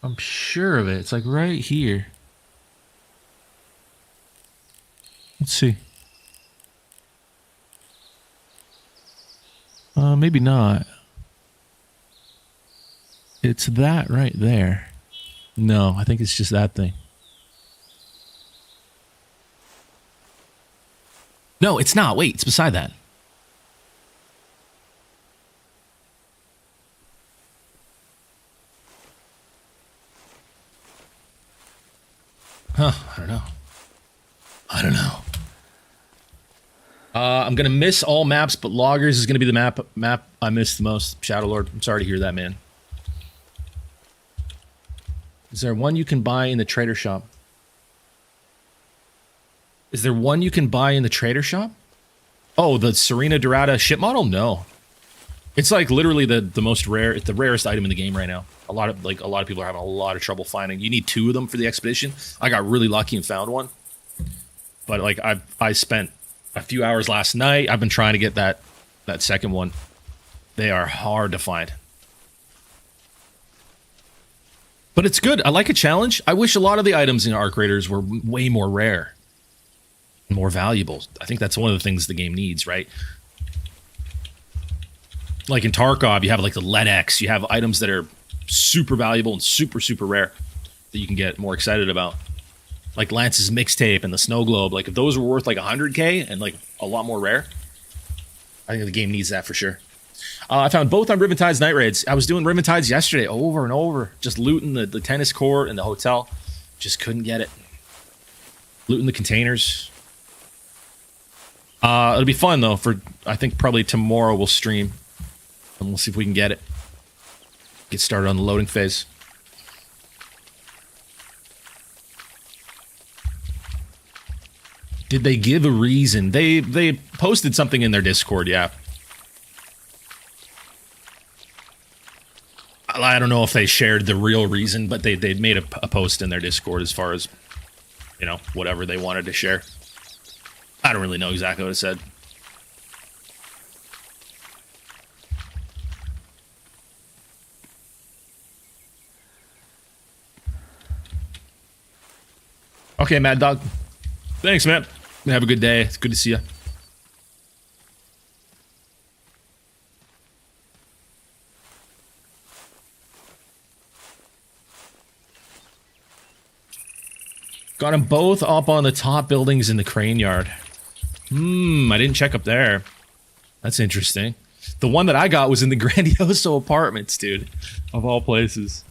I'm sure of it. It's like right here. Let's see. Maybe not. It's that right there. No, I think it's just that thing. No, it's not. Wait, it's beside that. Huh, I don't know. I don't know. I'm going to miss all maps, but Loggers is going to be the map I miss the most. Shadow Lord, I'm sorry to hear that, man. Is there one you can buy in the trader shop? Is there one you can buy in the trader shop? Oh, the Serena Dorada ship model? No. It's like literally the most rare, the rarest item in the game right now. A lot of people are having a lot of trouble finding. You need 2 of them for the expedition. I got really lucky and found one. But like I spent a few hours last night. I've been trying to get that second one. They are hard to find. But it's good. I like a challenge. I wish a lot of the items in Arc Raiders were way more rare. More valuable. I think that's one of the things the game needs, right? Like in Tarkov, you have like the LEDX. You have items that are super valuable and super, super rare that you can get more excited about. Like Lance's mixtape and the snow globe. Like if those were worth like 100K and like a lot more rare, I think the game needs that for sure. I found both on Riventide's night raids. I was doing Riventide's yesterday over and over. Just looting the tennis court and the hotel. Just couldn't get it. Looting the containers. It'll be fun though. I think probably tomorrow we'll stream. And we'll see if we can get it. Get started on the loading phase. Did they give a reason? They posted something in their Discord, yeah. I don't know if they shared the real reason, but they made a post in their Discord as far as, you know, whatever they wanted to share. I don't really know exactly what it said. Okay, Mad Dog. Thanks, man. Have a good day. It's good to see you. Got them both up on the top buildings in the crane yard. I didn't check up there. That's interesting. The one that I got was in the Grandioso apartments, dude. Of all places.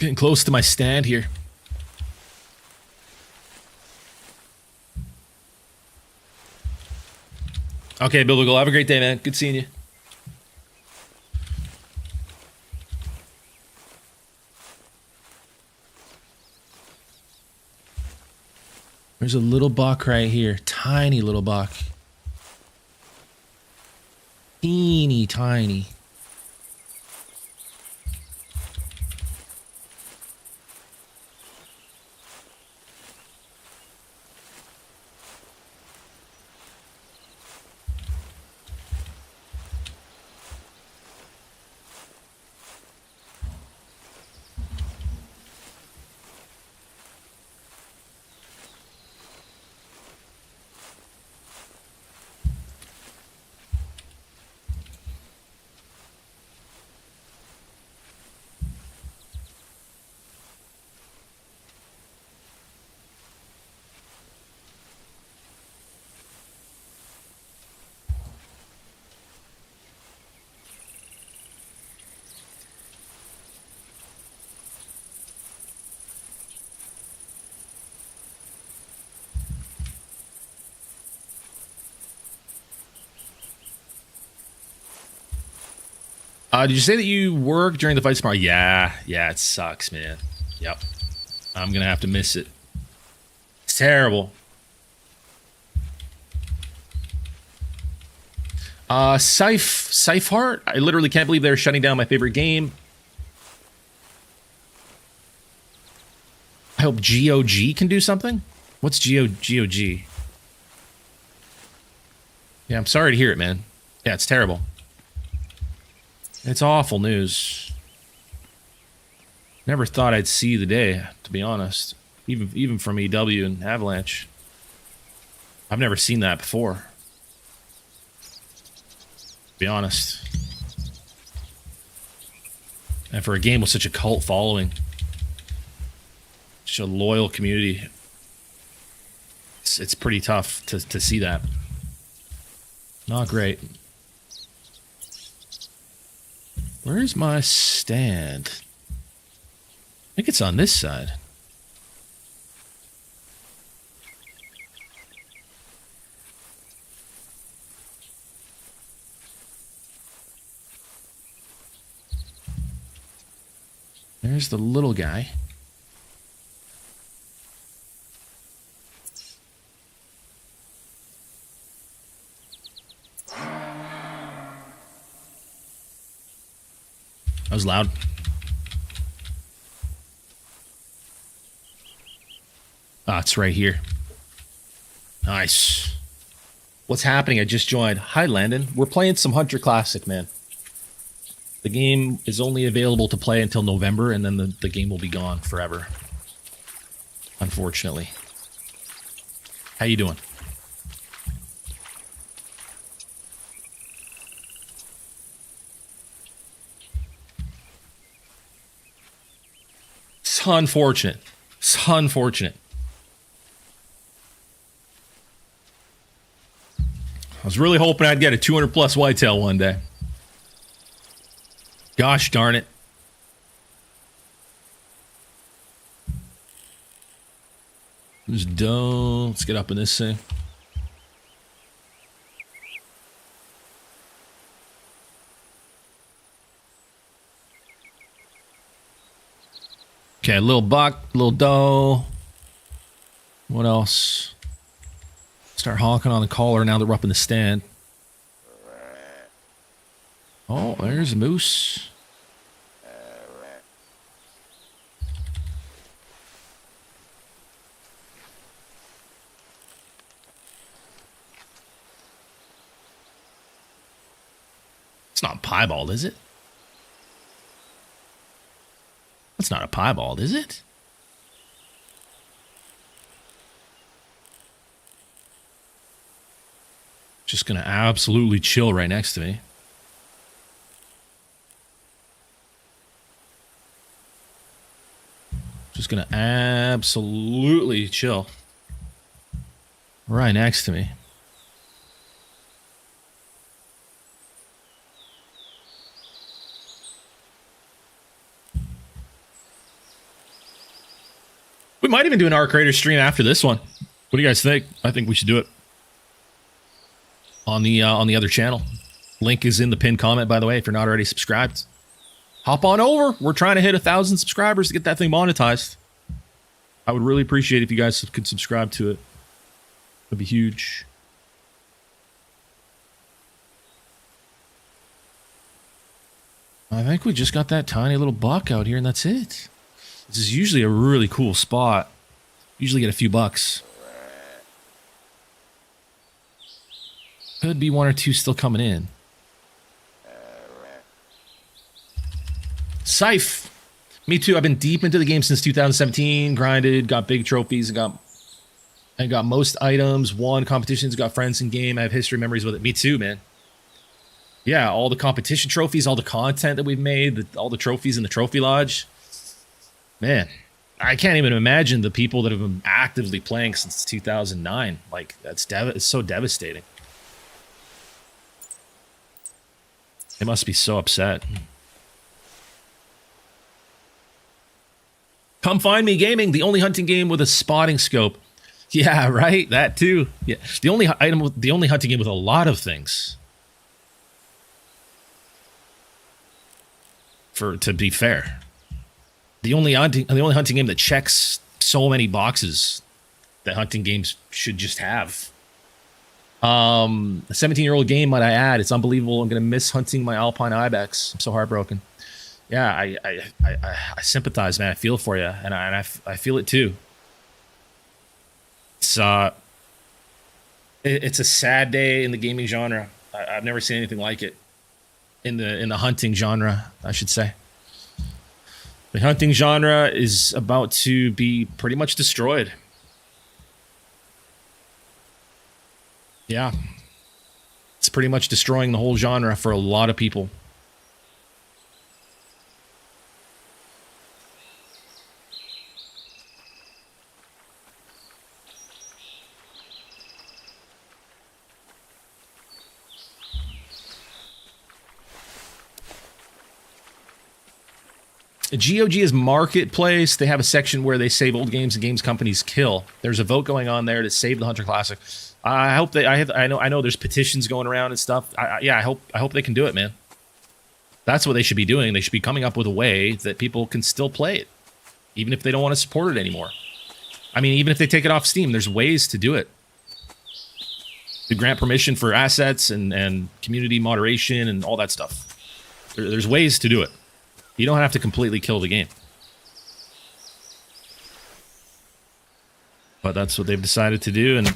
Getting close to my stand here. Okay, Biblical, have a great day, man. Good seeing you. There's a little buck right here. Tiny little buck. Teeny tiny. Did you say that you work during the fight tomorrow? Yeah, it sucks, man. Yep. I'm gonna have to miss it. It's terrible. Scythe Heart? I literally can't believe they're shutting down my favorite game. I hope GOG can do something. What's GOG? Yeah, I'm sorry to hear it, man. Yeah, it's terrible. It's awful news. Never thought I'd see the day, to be honest. Even from EW and Avalanche. I've never seen that before. To be honest. And for a game with such a cult following. Such a loyal community. It's pretty tough to see that. Not great. Where's my stand? I think it's on this side. There's the little guy. That was loud. Ah, it's right here. Nice. What's happening? I just joined. Hi, Landon. We're playing some Hunter Classic, man. The game is only available to play until November, and then the game will be gone forever. Unfortunately. How you doing? It's unfortunate. It's unfortunate. I was really hoping I'd get a 200 plus whitetail one day. Gosh darn it. Just don't. Let's get up in this thing. Okay, little buck, little doe. What else? Start honking on the collar now that we're up in the stand. Oh, there's a moose. It's not piebald, is it? That's not a piebald, is it? Just gonna absolutely chill right next to me. Just gonna absolutely chill right next to me. We might even do an Arc Raider stream after this one. What do you guys think? I think we should do it on the other channel. Link is in the pinned comment, by the way, if you're not already subscribed. Hop on over. We're trying to hit 1,000 subscribers to get that thing monetized. I would really appreciate if you guys could subscribe to it. That'd be huge. I think we just got that tiny little buck out here, and that's it. This is usually a really cool spot. Usually get a few bucks. Could be one or two still coming in. Scythe. Me too. I've been deep into the game since 2017. Grinded, got big trophies, and got most items, won competitions, got friends in game. I have history memories with it. Me too, man. Yeah, all the competition trophies, all the content that we've made, all the trophies in the trophy lodge. Man, I can't even imagine the people that have been actively playing since 2009. Like, it's so devastating. They must be so upset. Come Find Me Gaming, the only hunting game with a spotting scope. Yeah, right. That too. Yeah, the only hunting game with a lot of things. To be fair, the only hunting game that checks so many boxes that hunting games should just have. A 17-year-old game, might I add. It's unbelievable. I'm gonna miss hunting my alpine ibex. I'm so heartbroken. Yeah, I sympathize, man. I feel for you, and I feel it too. It's a sad day in the gaming genre. I've never seen anything like it. In the hunting genre, I should say. The hunting genre is about to be pretty much destroyed. Yeah. It's pretty much destroying the whole genre for a lot of people. GOG is Marketplace. They have a section where they save old games and games companies kill. There's a vote going on there to save the Hunter Classic. I hope I know there's petitions going around and stuff. I hope they can do it, man. That's what they should be doing. They should be coming up with a way that people can still play it, even if they don't want to support it anymore. I mean, even if they take it off Steam, there's ways to do it. To grant permission for assets and community moderation and all that stuff. There's ways to do it. You don't have to completely kill the game. But that's what they've decided to do, and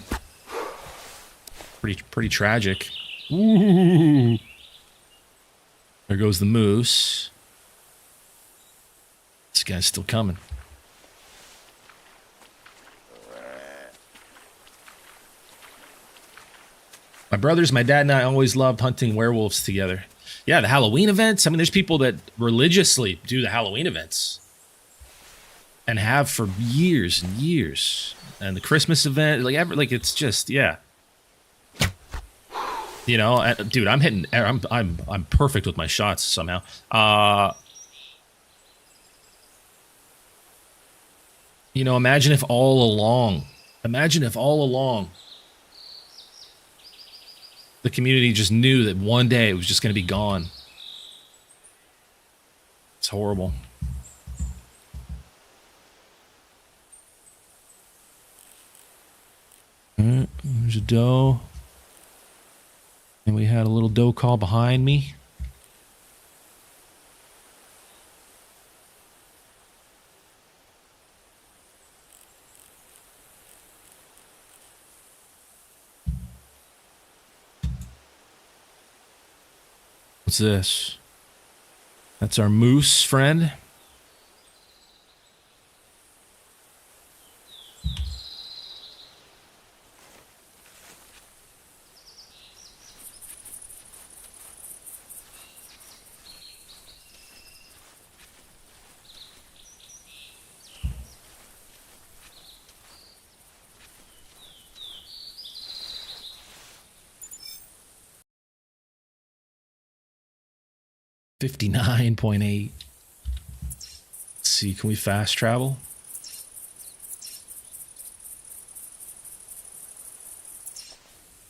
pretty tragic. Ooh. There goes the moose. This guy's still coming. My brothers, my dad, and I always loved hunting werewolves together. Yeah, the Halloween events. I mean, there's people that religiously do the Halloween events. And have for years and years. And the Christmas event, like it's just, yeah. You know, dude, I'm perfect with my shots somehow. You know, imagine if all along the community just knew that one day it was just going to be gone. It's horrible. There's a doe. And we had a little doe call behind me. What's this? That's our moose friend. $59.8. Let's see, can we fast travel?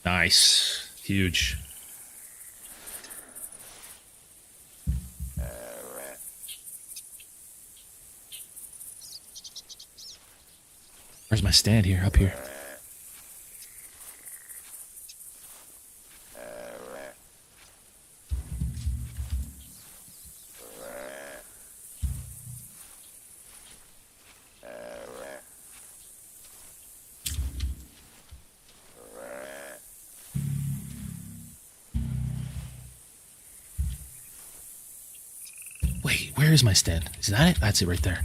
Nice. Huge. Where's my stand here? Up here. Wait, where is my stand? Is that it? That's it right there.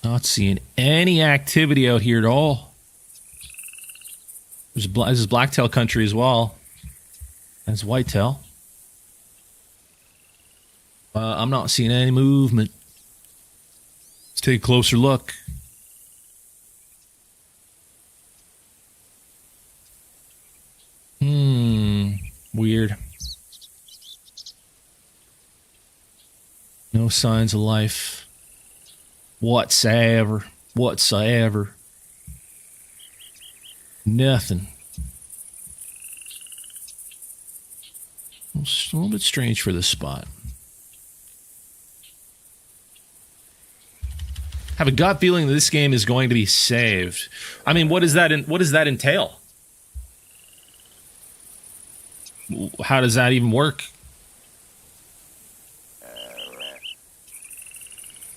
Not seeing any activity out here at all. This is blacktail country as well. That's whitetail. I'm not seeing any movement. Let's take a closer look. Weird. No signs of life. Whatsoever. Nothing. It's a little bit strange for this spot. Have a gut feeling that this game is going to be saved. I mean, what does that entail? How does that even work?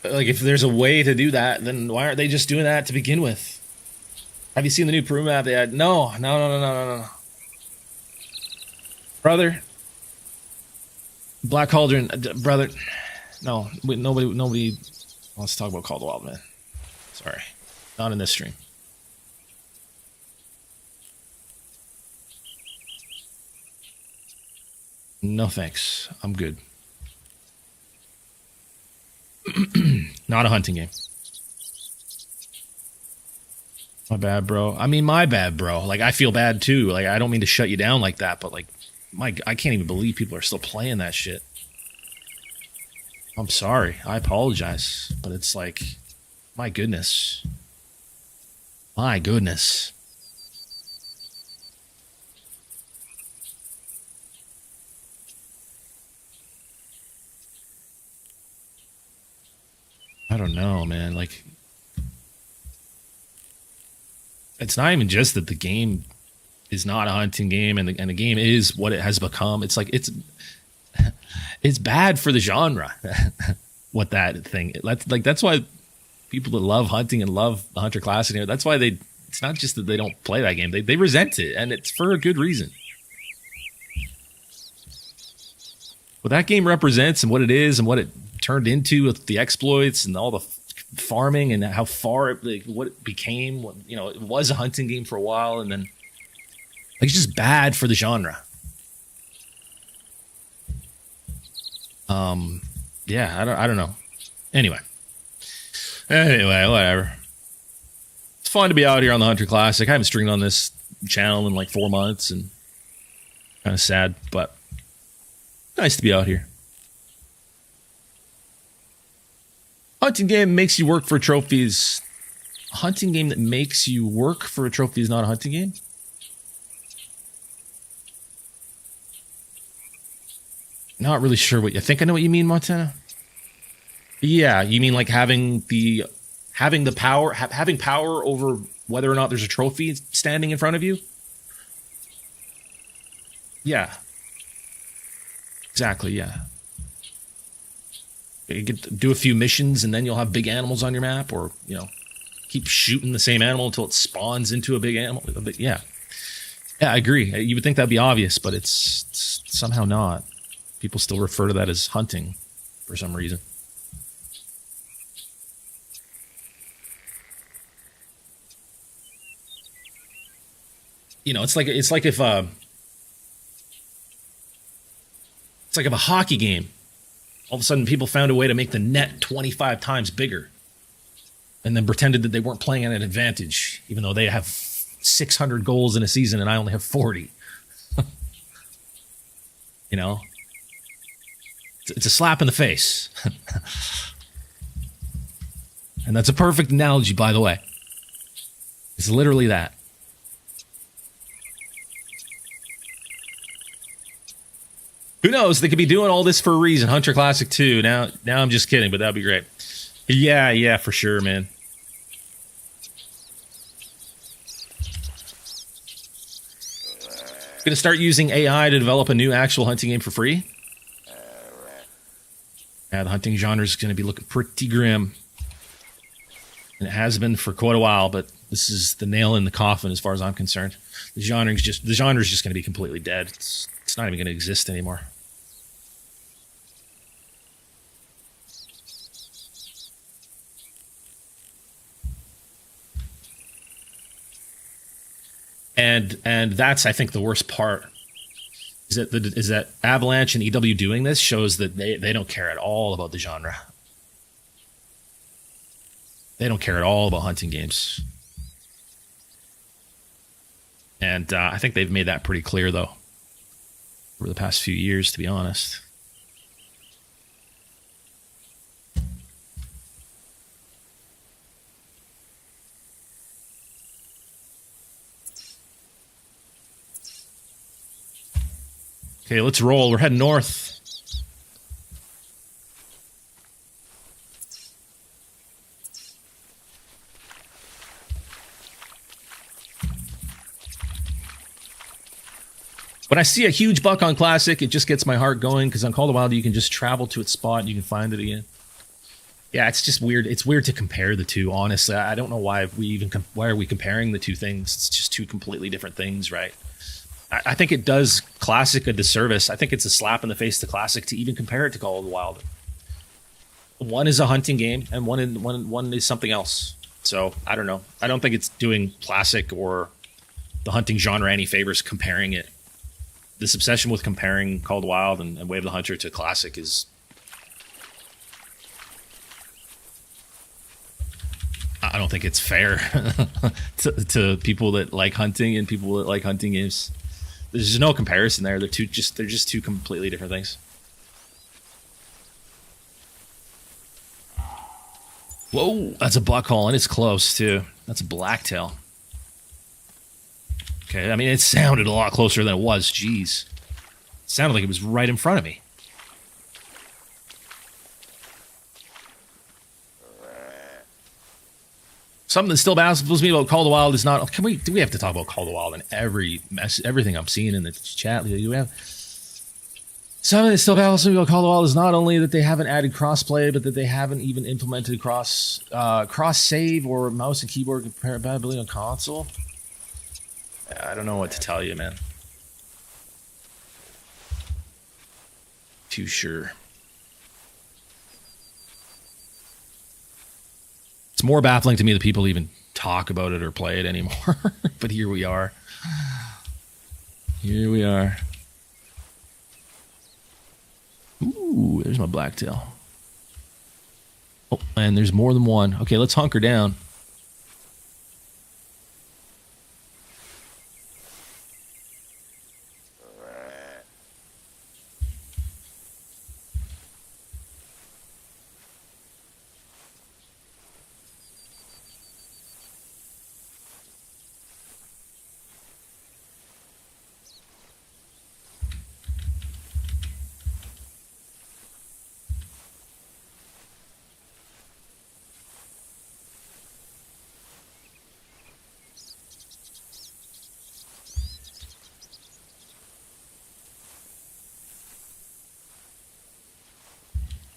Like, if there's a way to do that, then why aren't they just doing that to begin with? Have you seen the new Peru map they had? No. Brother. Black Cauldron, brother. No, nobody wants to talk about Call of the Wild, man. Sorry. Not in this stream. No thanks. I'm good. Not a hunting game. My bad, bro. I mean, my bad, bro. Like, I feel bad too. Like, I don't mean to shut you down like that, but like, I can't even believe people are still playing that shit. I'm sorry. I apologize, but it's like, my goodness. My goodness. I don't know, man. Like, it's not even just that the game is not a hunting game, and the game is what it has become. It's like it's bad for the genre. What that thing? That's why people that love hunting and love the Hunter Classic, that's why they. It's not just that they don't play that game; they resent it, and it's for a good reason. What that game represents and what it is and what it turned into with the exploits and all the farming and how far what it became. It was a hunting game for a while, and then it's just bad for the genre. Yeah, I don't know. Anyway, whatever. It's fun to be out here on the Hunter Classic. I haven't streamed on this channel in like 4 months, and kind of sad, but nice to be out here. Hunting game makes you work for trophies. A hunting game that makes you work for a trophy is not a hunting game? Not really sure what you think. I know what you mean, Montana. Yeah, you mean like having power over whether or not there's a trophy standing in front of you? Yeah. Exactly, yeah. You get to do a few missions and then you'll have big animals on your map, or, keep shooting the same animal until it spawns into a big animal. Yeah. Yeah, I agree. You would think that'd be obvious, but it's somehow not. People still refer to that as hunting for some reason. It's like if a hockey game, all of a sudden people found a way to make the net 25 times bigger and then pretended that they weren't playing at an advantage, even though they have 600 goals in a season and I only have 40. It's a slap in the face. And that's a perfect analogy, by the way. It's literally that. Who knows? They could be doing all this for a reason. Hunter Classic 2. Now I'm just kidding, but that'd be great. Yeah, for sure, man. Gonna start using AI to develop a new actual hunting game for free? Yeah, the hunting genre is going to be looking pretty grim. And it has been for quite a while, but this is the nail in the coffin as far as I'm concerned. The genre is just going to be completely dead. It's not even going to exist anymore. And that's, I think, the worst part. Is that Avalanche and EW doing this shows that they don't care at all about the genre. They don't care at all about hunting games. And I think they've made that pretty clear, though, over the past few years, to be honest. Okay, let's roll. We're heading north. When I see a huge buck on Classic, it just gets my heart going, because on Call of the Wild, you can just travel to its spot and you can find it again. Yeah, it's just weird. It's weird to compare the two, honestly. I don't know why why are we comparing the two things? It's just two completely different things, right? I think it does Classic a disservice. I think it's a slap in the face to Classic to even compare it to Call of the Wild. One is a hunting game, and one is something else. So, I don't know. I don't think it's doing Classic or the hunting genre any favors comparing it. This obsession with comparing Call of the Wild and Way of the Hunter to Classic is... I don't think it's fair to people that like hunting and people that like hunting games. There's just no comparison there. They're just two completely different things. Whoa, that's a buckhaul, and it's close too. That's a blacktail. Okay, I mean, it sounded a lot closer than it was. Jeez. It sounded like it was right in front of me. Something that still baffles me about Call of the Wild is not... Do we have to talk about Call of the Wild in everything I'm seeing in the chat? Do we have... Something that still baffles me about Call of the Wild is not only that they haven't added crossplay, but that they haven't even implemented cross save or mouse and keyboard compatibility on console. I don't know what to tell you, man. Too sure. It's more baffling to me that people even talk about it or play it anymore. But here we are. Here we are. Ooh, there's my blacktail. Oh, and there's more than one. Okay, let's hunker down.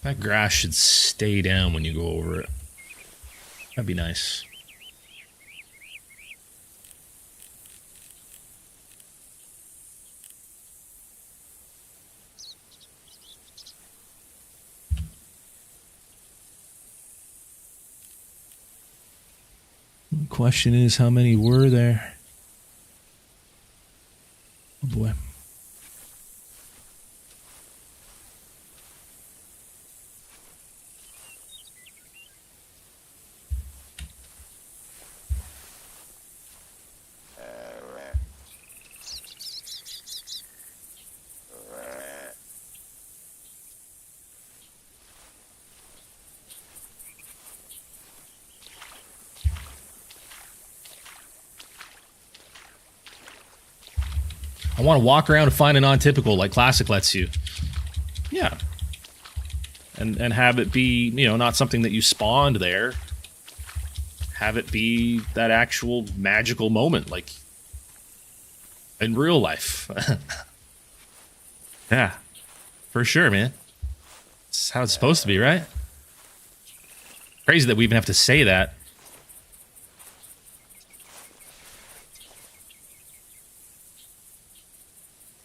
That grass should stay down when you go over it. That'd be nice. The question is, how many were there? Oh boy. I want to walk around and find a non-typical like Classic lets you. Yeah. And have it be, you know, not something that you spawned there. Have it be that actual magical moment, like in real life. Yeah. For sure, man. It's how it's supposed to be, right? Crazy that we even have to say that.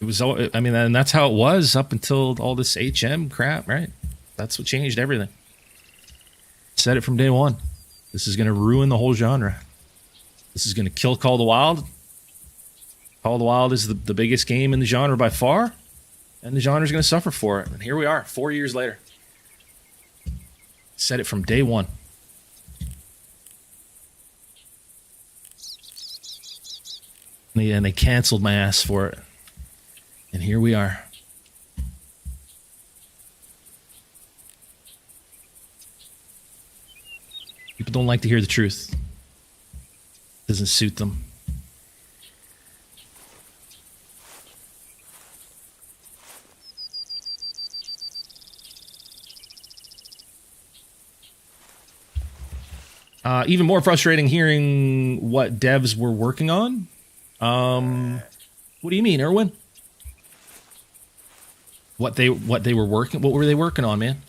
It was, I mean, and that's how it was up until all this HM crap, right? That's what changed everything. Said it from day one. This is going to ruin the whole genre. This is going to kill Call of the Wild. Call of the Wild is the biggest game in the genre by far, and the genre is going to suffer for it. And here we are, 4 years later. Said it from day one. And they canceled my ass for it. And here we are. People don't like to hear the truth. Doesn't suit them. Even more frustrating hearing what devs were working on. What do you mean, Erwin? What were they working on, man?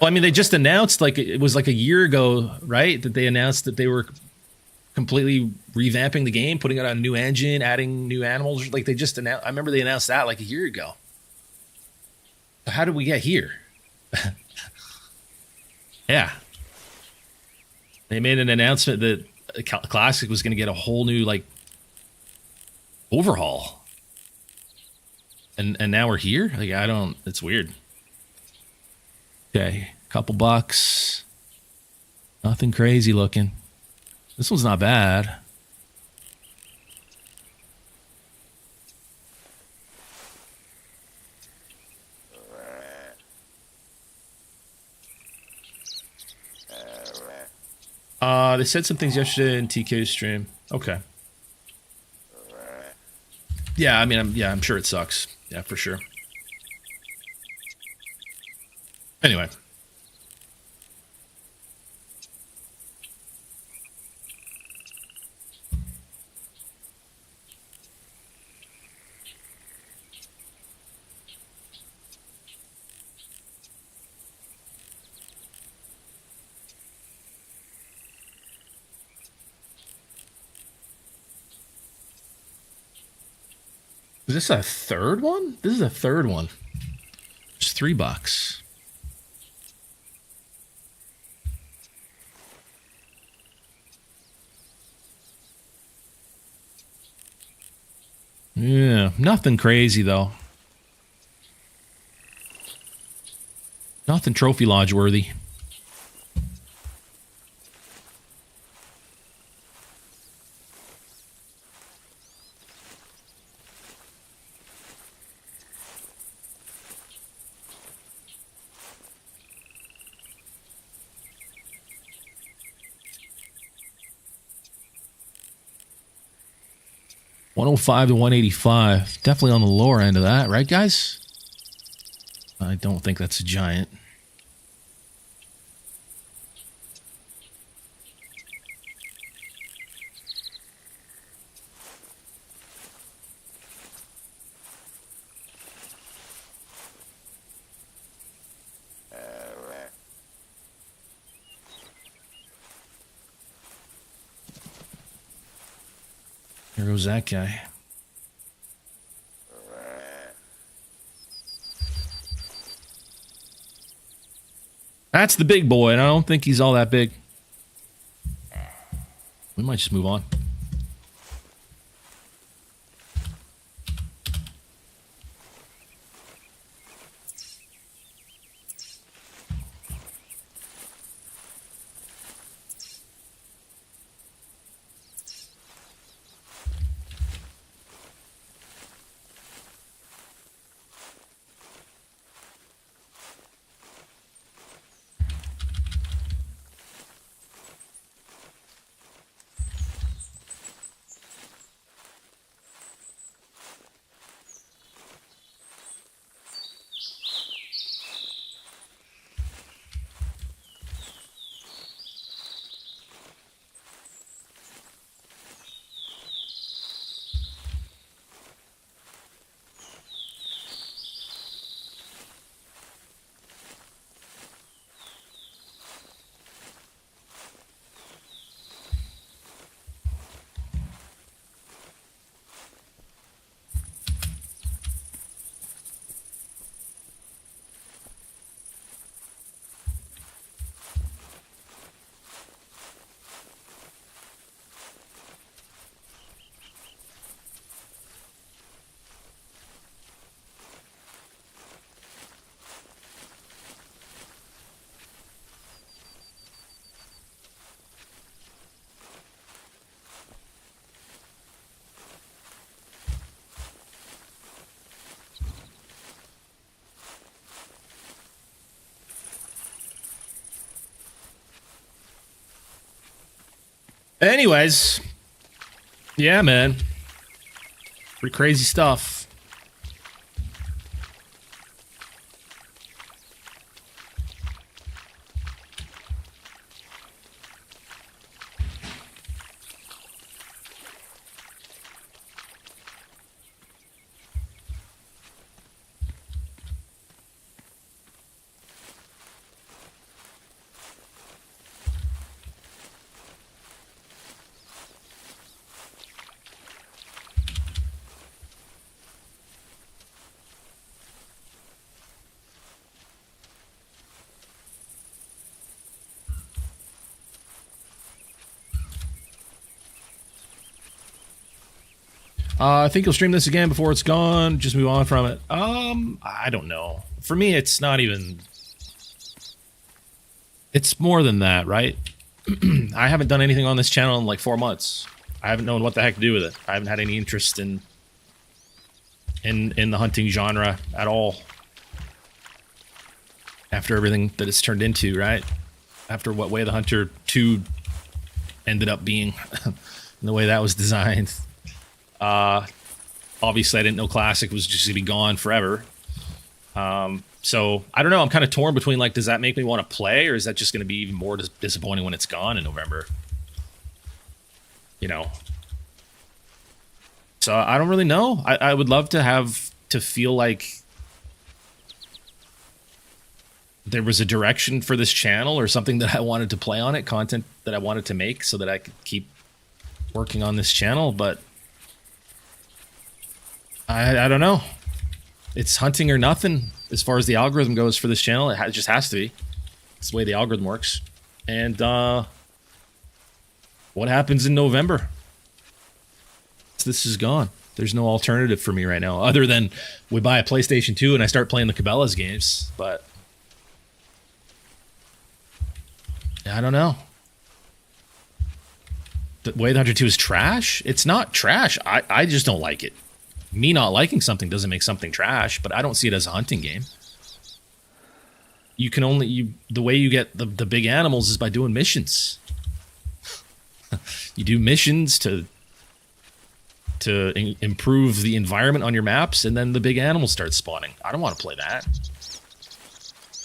Well, I mean, they just announced, like, it was like a year ago, right? That they announced that they were completely revamping the game, putting it on a new engine, adding new animals. Like, they just announced, I remember they announced that like a year ago. So how did we get here? Yeah. They made an announcement that Classic was going to get a whole new, like, overhaul. And now we're here? Like, it's weird. Okay. Couple bucks. Nothing crazy looking. This one's not bad. They said some things yesterday in TK's stream. Okay. Yeah, I mean, I'm sure it sucks. Yeah, for sure. Anyway. Is this a third one? This is a third one. It's $3. Yeah, nothing crazy though. Nothing Trophy Lodge worthy. $105 to $185. Definitely on the lower end of that, right, guys? I don't think that's a giant. There goes that guy. That's the big boy, and I don't think he's all that big. We might just move on. Anyways, yeah, man. Pretty crazy stuff. I think you'll stream this again before it's gone. Just move on from it. I don't know. For me, it's not even... It's more than that, right? I haven't done anything on this channel in like 4 months. I haven't known what the heck to do with it. I haven't had any interest in the hunting genre at all. After everything that it's turned into, right? After what Way of the Hunter 2 ended up being, and the way that was designed. Obviously, I didn't know Classic was just going to be gone forever. So, I don't know. I'm kind of torn between, like, does that make me want to play, or is that just going to be even more disappointing when it's gone in November? You know? So, I don't really know. I would love to feel like there was a direction for this channel or something that I wanted to play on it, content that I wanted to make so that I could keep working on this channel, but I don't know. It's hunting or nothing as far as the algorithm goes for this channel. It just has to be. It's the way the algorithm works. And what happens in November? This is gone. There's no alternative for me right now, other than we buy a PlayStation 2 and I start playing the Cabela's games, but I don't know. The Way of the Hunter 2 is trash? It's not trash. I just don't like it. Me not liking something doesn't make something trash, but I don't see it as a hunting game. You can only... the way you get the big animals is by doing missions. You do missions to improve the environment on your maps, and then the big animals start spawning. I don't want to play that.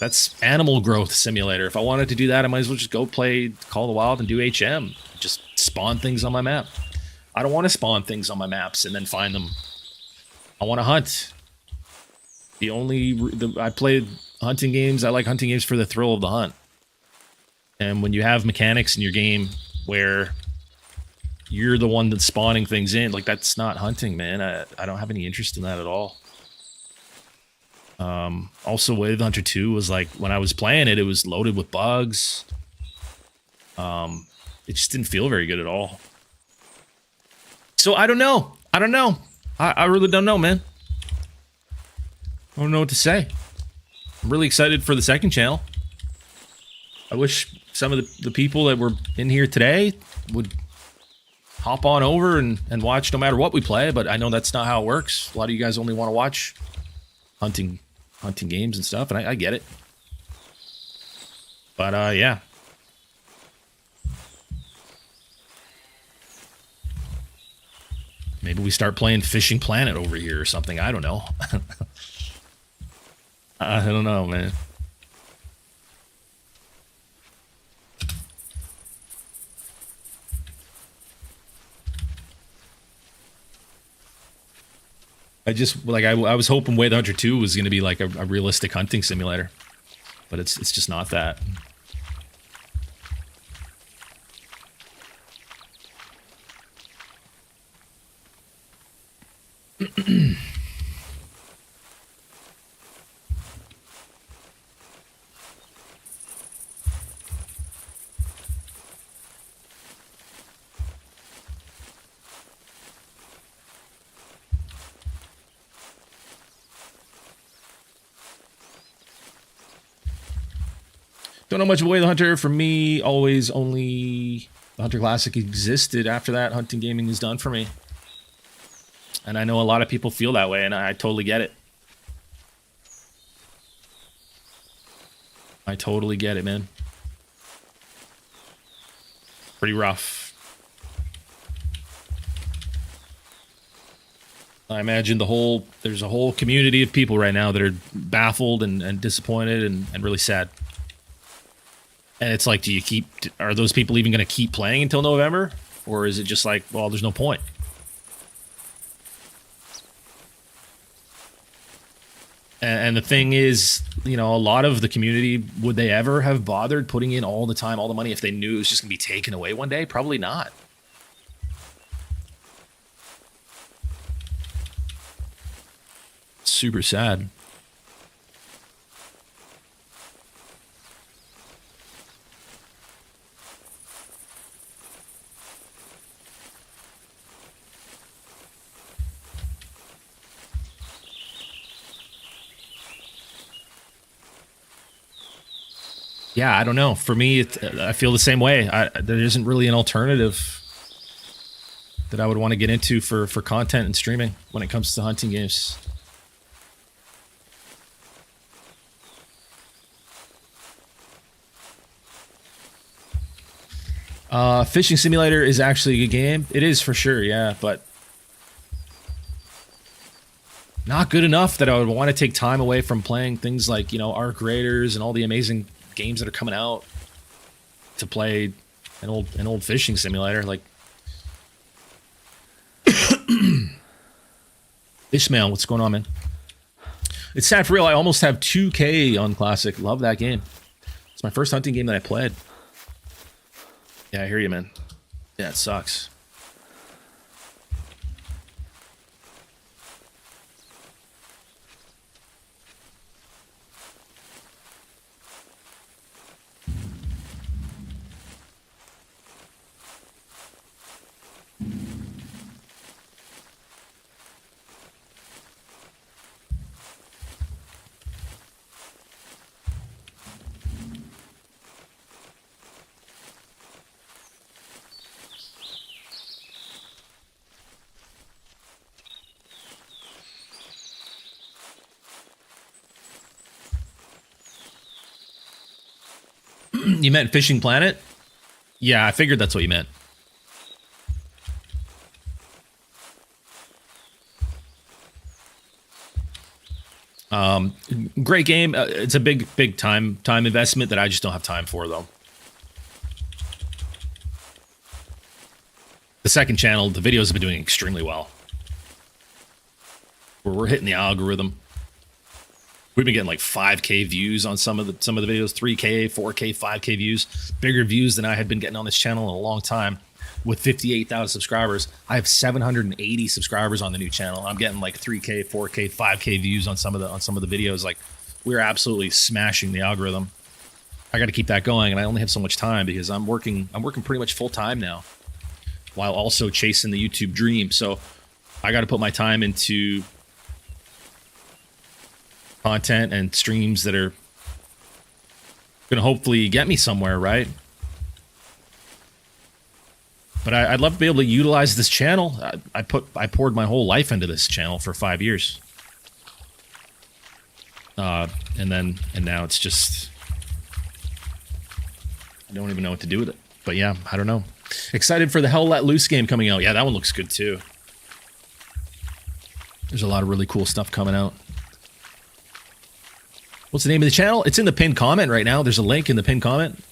That's Animal Growth Simulator. If I wanted to do that, I might as well just go play Call of the Wild and do HM. Just spawn things on my map. I don't want to spawn things on my maps and then find them. I want to hunt. I played hunting games. I like hunting games for the thrill of the hunt. And when you have mechanics in your game where you're the one that's spawning things in, like, that's not hunting, man. I don't have any interest in that at all. Also, Way of the Hunter 2 was like, when I was playing it, it was loaded with bugs. It just didn't feel very good at all. So I don't know. I really don't know, man. I don't know what to say. I'm really excited for the second channel. I wish some of the people that were in here today would hop on over and watch no matter what we play, but I know that's not how it works. A lot of you guys only want to watch hunting games and stuff, and I get it. But yeah. Maybe we start playing Fishing Planet over here or something. I don't know. I don't know, man. I was hoping Way of the Hunter 2 was going to be like a realistic hunting simulator, but it's just not that. Don't know much of Way of the Hunter. For me, always only the Hunter Classic existed. After that, hunting gaming is done for me. And I know a lot of people feel that way, and I totally get it. I totally get it, man. Pretty rough. I imagine there's a whole community of people right now that are baffled and disappointed and really sad. And it's like, are those people even going to keep playing until November? Or is it just like, well, there's no point? And the thing is, a lot of the community, would they ever have bothered putting in all the time, all the money if they knew it was just going to be taken away one day? Probably not. Super sad. Yeah, I don't know. For me, I feel the same way. There isn't really an alternative that I would want to get into for content and streaming when it comes to hunting games. Fishing Simulator is actually a good game. It is for sure, yeah, but not good enough that I would want to take time away from playing things like, you know, Arc Raiders and all the amazing games that are coming out to play an old fishing simulator. Like Ishmael, what's going on, man? It's sad for real. I almost have 2K on Classic. Love that game. It's my first hunting game that I played. Yeah, I hear you, man. Yeah, it sucks. You meant Fishing Planet? Yeah, I figured that's what you meant. Great game. It's a big time investment that I just don't have time for, though. The second channel, the videos have been doing extremely well. We're hitting the algorithm. We've been getting like 5K views on some of the videos, 3K, 4K, 5K views, bigger views than I had been getting on this channel in a long time. With 58,000 subscribers, I have 780 subscribers on the new channel. I'm getting like 3K, 4K, 5K views on some of the videos. Like, we're absolutely smashing the algorithm. I got to keep that going, and I only have so much time because I'm working pretty much full time now, while also chasing the YouTube dream. So I got to put my time into content and streams that are gonna hopefully get me somewhere, right? But I'd love to be able to utilize this channel. I poured my whole life into this channel for 5 years, and now it's just, I don't even know what to do with it. But yeah, I don't know. Excited for the Hell Let Loose game coming out. Yeah, that one looks good too. There's a lot of really cool stuff coming out. What's the name of the channel? It's in the pinned comment right now. There's a link in the pinned comment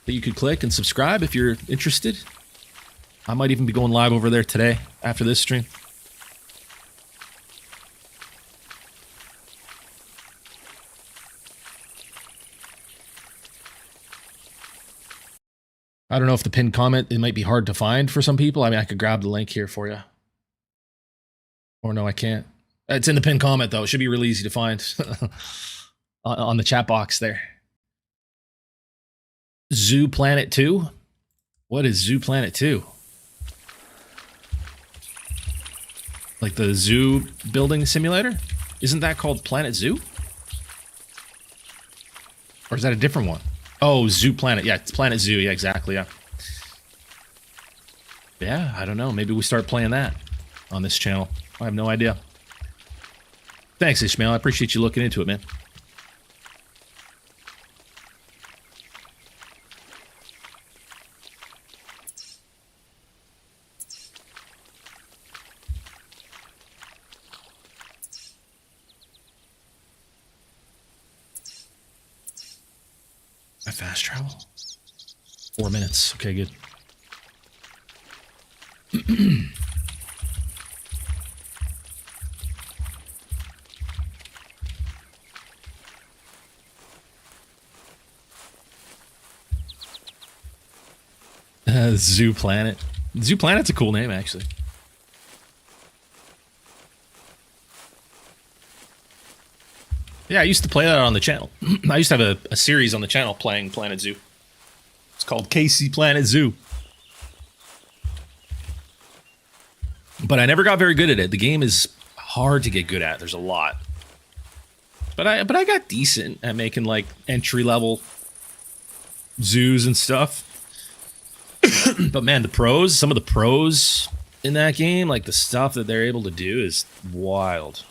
that you could click and subscribe if you're interested. I might even be going live over there today after this stream. I don't know if the pinned comment, it might be hard to find for some people. I mean, I could grab the link here for you. Or no, I can't. It's in the pinned comment, though. It should be really easy to find on the chat box there. Zoo Planet 2? What is Zoo Planet 2? Like the zoo building simulator? Isn't that called Planet Zoo? Or is that a different one? Oh, Zoo Planet. Yeah, it's Planet Zoo. Yeah, exactly. Yeah. Yeah, I don't know. Maybe we start playing that on this channel. I have no idea. Thanks, Ishmael. I appreciate you looking into it, man. I fast travel? 4 minutes. Okay, good. Zoo Planet. Zoo Planet's a cool name, actually. Yeah, I used to play that on the channel. I used to have a series on the channel playing Planet Zoo. It's called KC Planet Zoo. But I never got very good at it. The game is hard to get good at. There's a lot. But I got decent at making like entry level zoos and stuff. But man, some of the pros in that game, like the stuff that they're able to do is wild.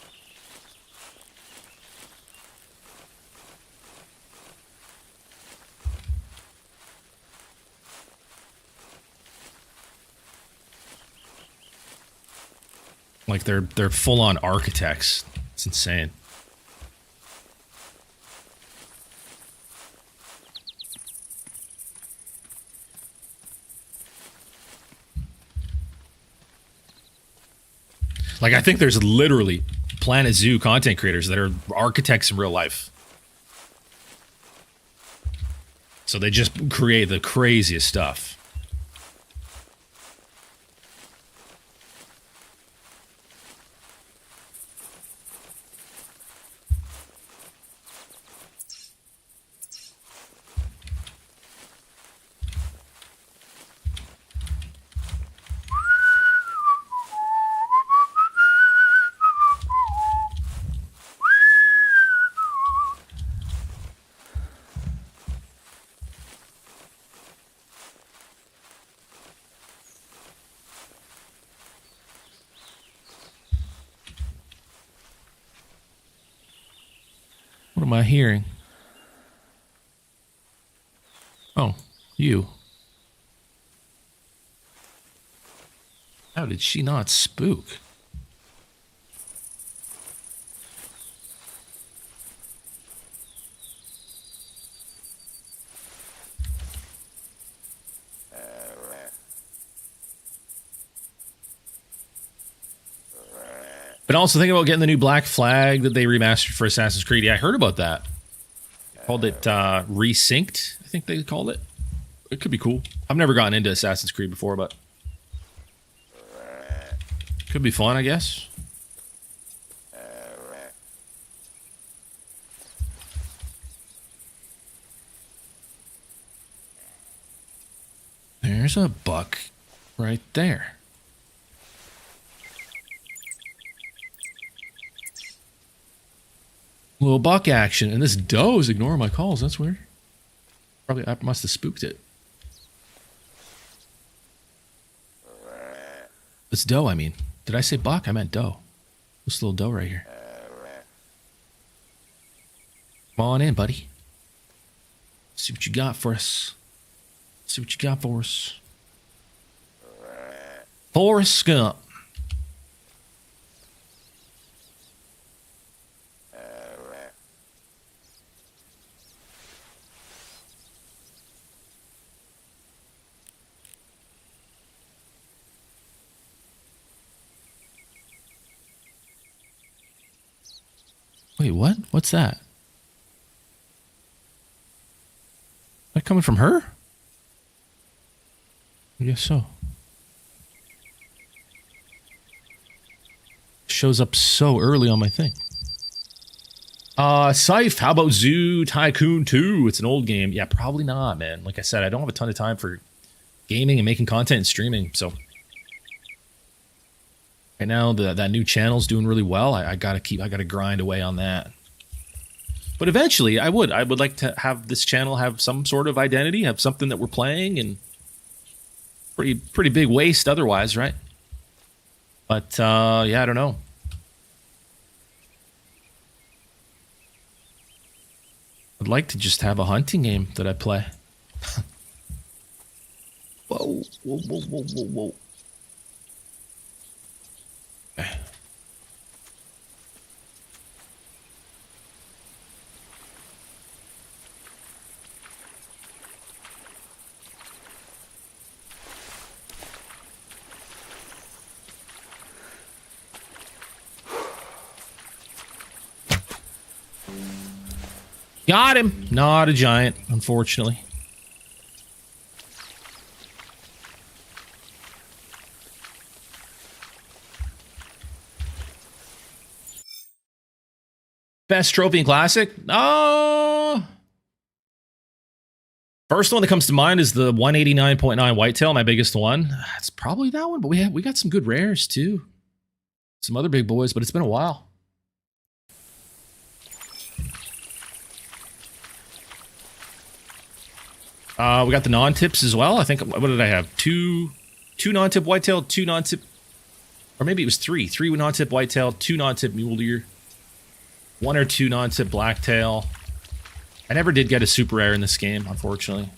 Like they're full on architects. It's insane. Like, I think there's literally Planet Zoo content creators that are architects in real life. So they just create the craziest stuff. What am I hearing? Oh, you. How did she not spook? But also thinking about getting the new Black Flag that they remastered for Assassin's Creed. Yeah, I heard about that. They called it Resynced, I think they called it. It could be cool. I've never gotten into Assassin's Creed before, but could be fun, I guess. There's a buck right there. Little buck action, and this doe is ignoring my calls. That's weird. Probably I must have spooked it. This doe, I mean. Did I say buck? I meant doe. This little doe right here. Come on in, buddy. See what you got for us. See what you got for us. Forrest Skunk. Wait, what? What's that? That coming from her? I guess so. Shows up so early on my thing. Scythe, how about Zoo Tycoon 2? It's an old game. Yeah, probably not, man. Like I said, I don't have a ton of time for gaming and making content and streaming, so right now that new channel's doing really well. I gotta grind away on that. But eventually I would like to have this channel have some sort of identity, have something that we're playing, and pretty big waste otherwise, right? But yeah, I don't know. I'd like to just have a hunting game that I play. Whoa, whoa, whoa, whoa, whoa, whoa. Okay. Got him. Not a giant, unfortunately. Best trophy in Classic? Oh. First one that comes to mind is the 189.9 whitetail, my biggest one. It's probably that one, but we got some good rares too. Some other big boys, but it's been a while. We got the non-tips as well. I think, what did I have? Two non-tip whitetail, two non-tip, or maybe it was three non-tip whitetail, two non-tip mule deer, one or two non-tip blacktail. I never did get a super rare in this game, unfortunately.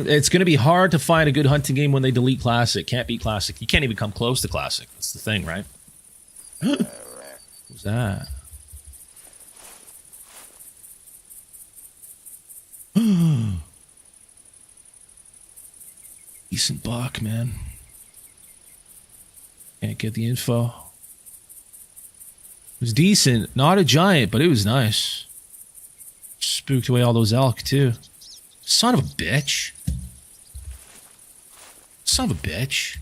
It's going to be hard to find a good hunting game when they delete Classic. Can't beat Classic. You can't even come close to Classic. That's the thing, right? What's that? Decent buck, man. Can't get the info. It was decent. Not a giant, but it was nice. Spooked away all those elk, too. Son of a bitch. Son of a bitch.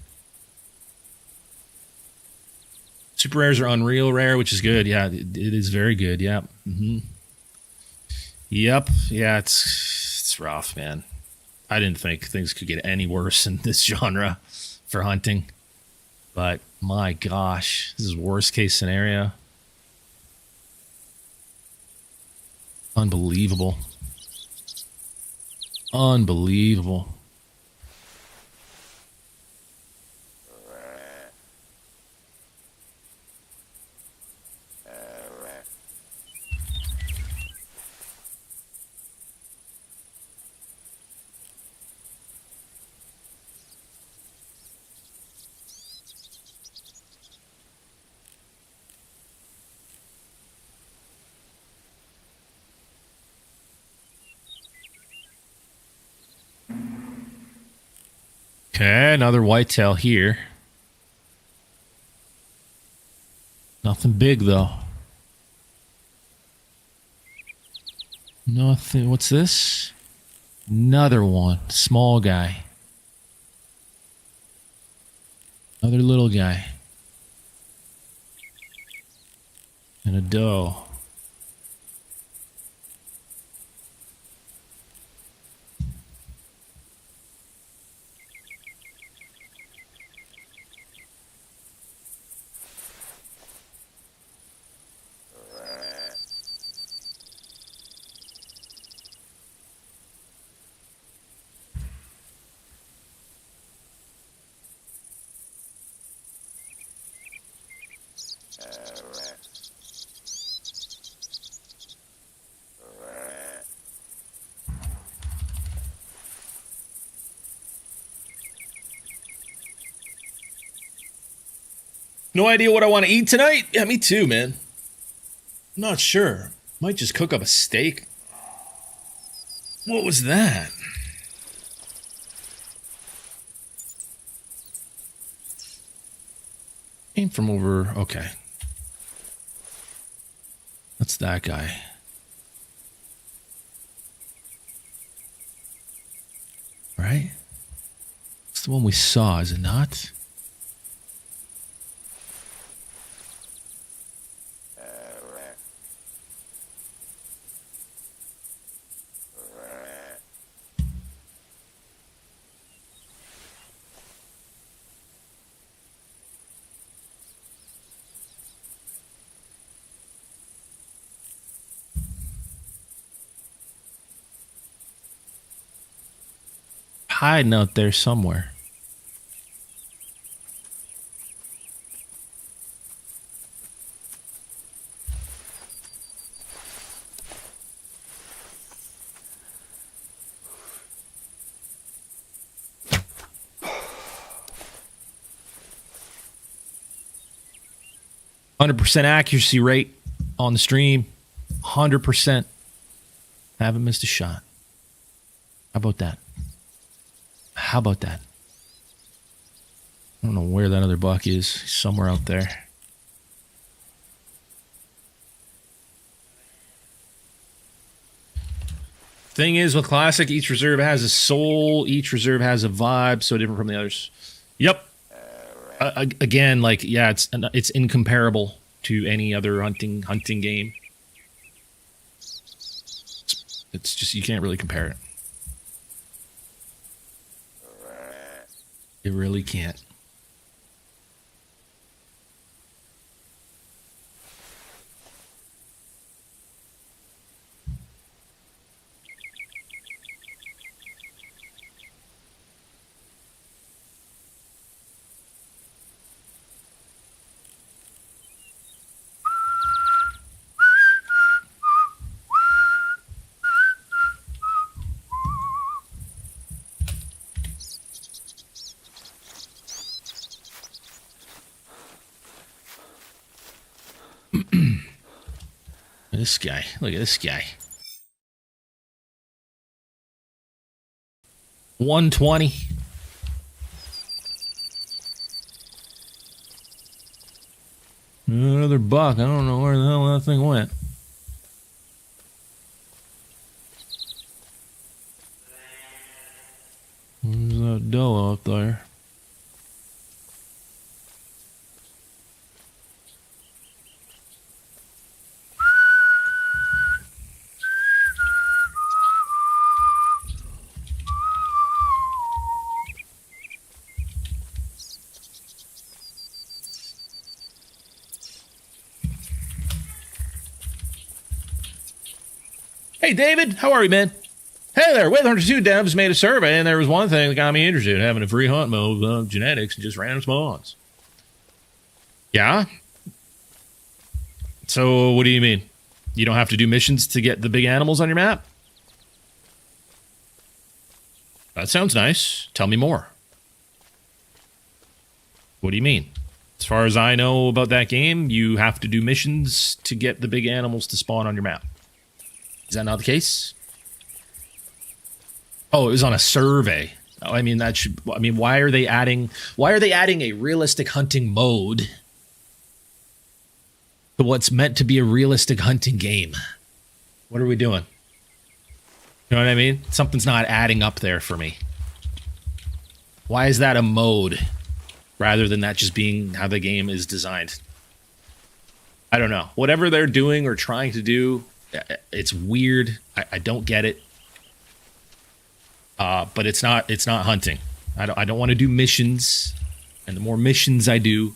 Super rares are unreal rare, which is good. Yeah, it is very good. Yeah. Yep. Yeah, it's rough, man. I didn't think things could get any worse in this genre for hunting. But my gosh, this is worst case scenario. Unbelievable. Unbelievable. Okay, another whitetail here. Nothing big, though. Nothing. What's this? Another one. Small guy. Another little guy. And a doe. No idea what I want to eat tonight? Yeah, me too, man. I'm not sure. Might just cook up a steak. What was that? Came from over... Okay. That's that guy. Right? It's the one we saw, is it not? Hiding out there somewhere. %, accuracy rate on the stream. 100%. Haven't missed a shot. How about that? How about that? I don't know where that other buck is. He's somewhere out there. Thing is, with Classic, each reserve has a soul. Each reserve has a vibe, so different from the others. Yep. Again, like, yeah, it's incomparable to any other hunting game. It's just, you can't really compare it. You really can't. This guy. Look at this guy. 120. Another buck. I don't know where the hell that thing went. There's that doe out there. Hey, David, how are you, man? Hey there, with Hunter 2 Devs made a survey, and there was one thing that got me interested in having a free hunt mode of genetics and just random spawns. Yeah? So, what do you mean? You don't have to do missions to get the big animals on your map? That sounds nice. Tell me more. What do you mean? As far as I know about that game, you have to do missions to get the big animals to spawn on your map. Is that not the case? Oh, it was on a survey. Oh, I mean, that should. I mean, why are they adding a realistic hunting mode to what's meant to be a realistic hunting game? What are we doing? You know what I mean? Something's not adding up there for me. Why is that a mode rather than that just being how the game is designed? I don't know. Whatever they're doing or trying to do, it's weird. I don't get it. But it's not hunting. I don't want to do missions, and the more missions I do,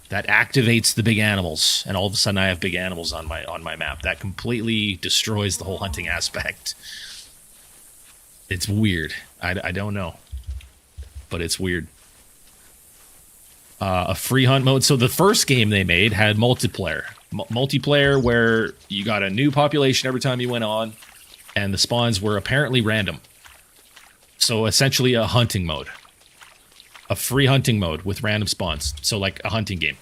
that activates the big animals, and all of a sudden I have big animals on my map. That completely destroys the whole hunting aspect. It's weird. I don't know, but it's weird. A free hunt mode. So the first game they made had multiplayer. Multiplayer where you got a new population every time you went on, and the spawns were apparently random. So essentially a hunting mode. A free hunting mode with random spawns. So like a hunting game.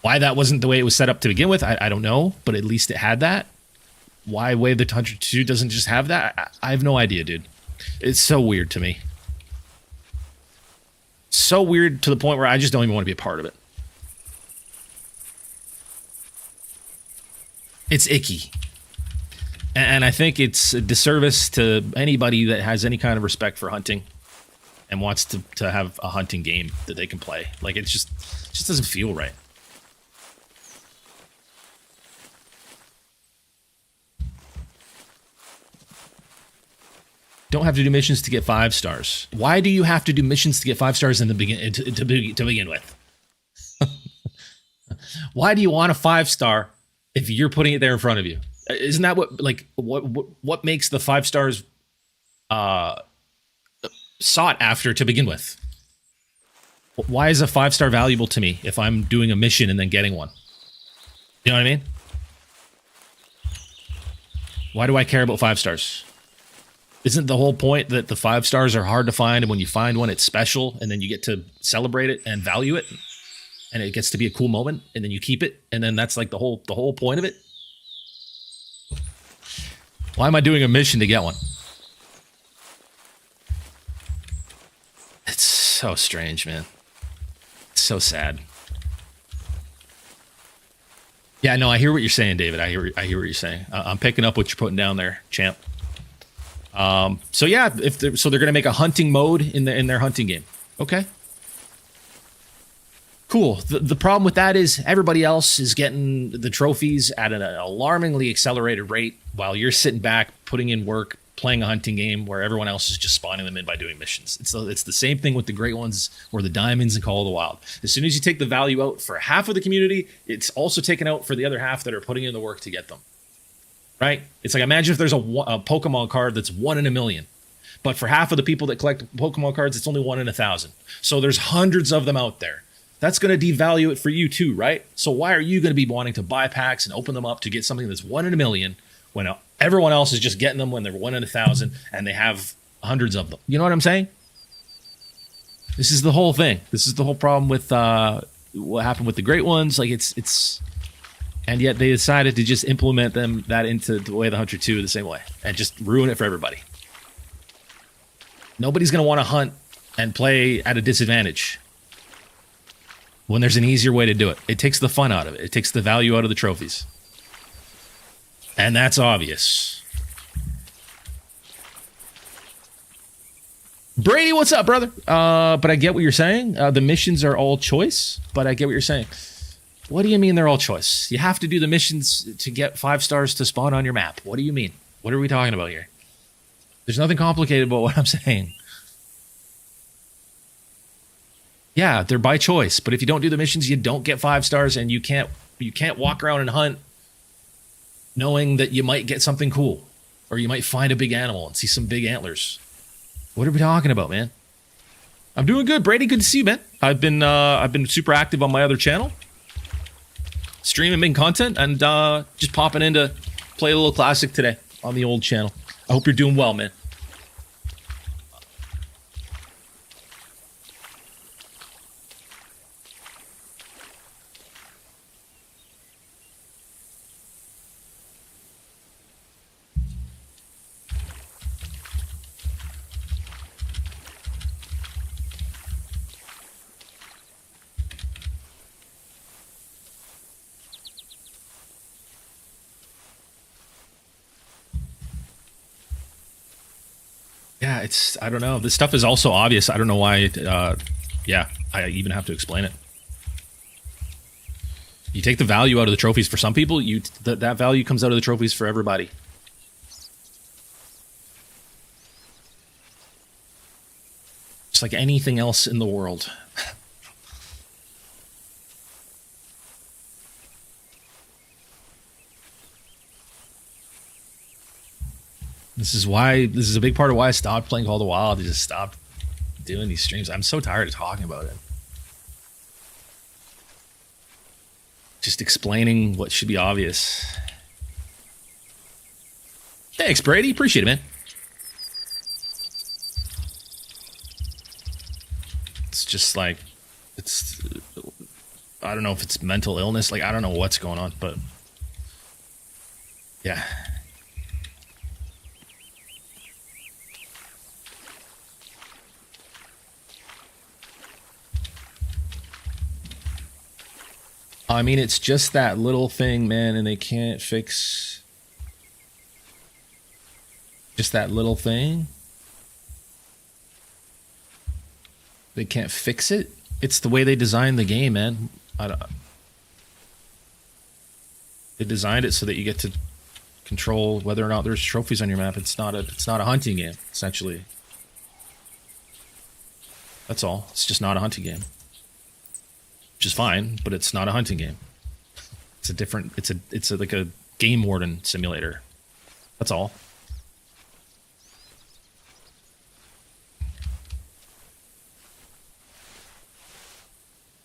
Why that wasn't the way it was set up to begin with, I don't know, but at least it had that. Why Wave the Hunter 2 doesn't just have that? I have no idea, dude. It's so weird to me. So weird to the point where I just don't even want to be a part of it. It's icky. And I think it's a disservice to anybody that has any kind of respect for hunting and wants to have a hunting game that they can play. Like, it just doesn't feel right. Don't have to do missions to get 5 stars. Why do you have to do missions to get 5 stars in the to begin with? Why do you want a 5-star if you're putting it there in front of you? Isn't that what makes the 5 stars sought after to begin with? Why is a 5-star valuable to me if I'm doing a mission and then getting one? You know what I mean? Why do I care about 5 stars? Isn't the whole point that the 5 stars are hard to find, and when you find one, it's special, and then you get to celebrate it and value it, and it gets to be a cool moment, and then you keep it, and then that's like the whole point of it? Why am I doing a mission to get one? It's so strange, man. It's so sad. Yeah, no, I hear what you're saying, David. I hear what you're saying. I'm picking up what you're putting down there, champ. So yeah, so they're going to make a hunting mode in their hunting game. Okay. Cool. The problem with that is everybody else is getting the trophies at an alarmingly accelerated rate while you're sitting back, putting in work, playing a hunting game where everyone else is just spawning them in by doing missions. It's the same thing with the great ones or the diamonds and Call of the Wild. As soon as you take the value out for half of the community, it's also taken out for the other half that are putting in the work to get them. Right? It's like, imagine if there's a Pokemon card that's 1 in a million. But for half of the people that collect Pokemon cards, it's only 1 in 1,000. So there's hundreds of them out there. That's going to devalue it for you too, right? So why are you going to be wanting to buy packs and open them up to get something that's 1 in a million when everyone else is just getting them when they're 1 in 1,000 and they have hundreds of them? You know what I'm saying? This is the whole thing. This is the whole problem with what happened with the great ones. Like it's, and yet they decided to just implement that into the way the Hunter 2 the same way and just ruin it for everybody. Nobody's going to want to hunt and play at a disadvantage when there's an easier way to do it. It takes the fun out of it. It takes the value out of the trophies. And that's obvious. Brady, what's up, brother? But I get what you're saying. The missions are all choice, but I get what you're saying. What do you mean they're all choice? You have to do the missions to get 5 stars to spawn on your map. What do you mean? What are we talking about here? There's nothing complicated about what I'm saying. Yeah, they're by choice, but if you don't do the missions, you don't get 5 stars, and you can't walk around and hunt knowing that you might get something cool, or you might find a big animal and see some big antlers. What are we talking about, man? I'm doing good, Brady. Good to see you, man. I've been super active on my other channel, streaming main content, and just popping in to play a little classic today on the old channel. I hope you're doing well, man. Yeah, I don't know. This stuff is also obvious. I don't know why. Yeah, I even have to explain it. You take the value out of the trophies for some people. That value comes out of the trophies for everybody. Just like anything else in the world. This is a big part of why I stopped playing Call of the Wild. I just stopped doing these streams. I'm so tired of talking about it. Just explaining what should be obvious. Thanks, Brady. Appreciate it, man. It's just like, I don't know if it's mental illness. Like, I don't know what's going on, but yeah. I mean, it's just that little thing, man, and they can't fix just that little thing. They can't fix it. It's the way they designed the game, man. They designed it so that you get to control whether or not there's trophies on your map. It's not a hunting game, essentially. That's all. It's just not a hunting game. Which is fine, but it's not a hunting game. It's like a game warden simulator. That's all.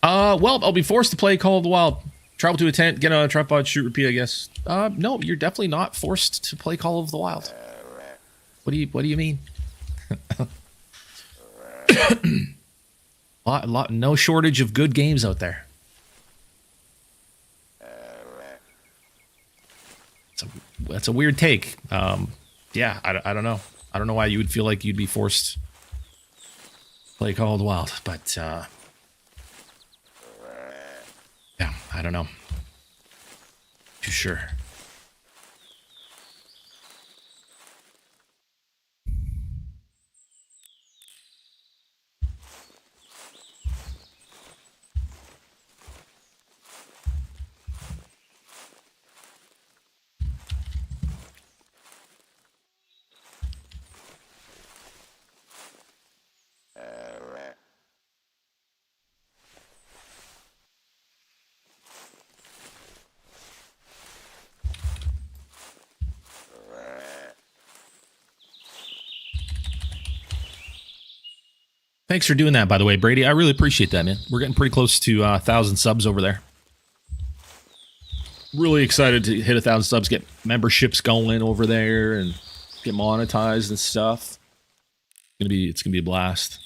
Well, I'll be forced to play Call of the Wild. Travel to a tent, get on a tripod, shoot, repeat, I guess. No, you're definitely not forced to play Call of the Wild. What do you mean? No shortage of good games out there. That's a weird take. Yeah, I don't know. I don't know why you would feel like you'd be forced to play Call of the Wild, but yeah, I don't know. Too sure. Thanks for doing that, by the way, Brady. I really appreciate that, man. We're getting pretty close to 1,000 subs over there. Really excited to hit 1,000 subs, get memberships going over there, and get monetized and stuff. It's gonna be a blast.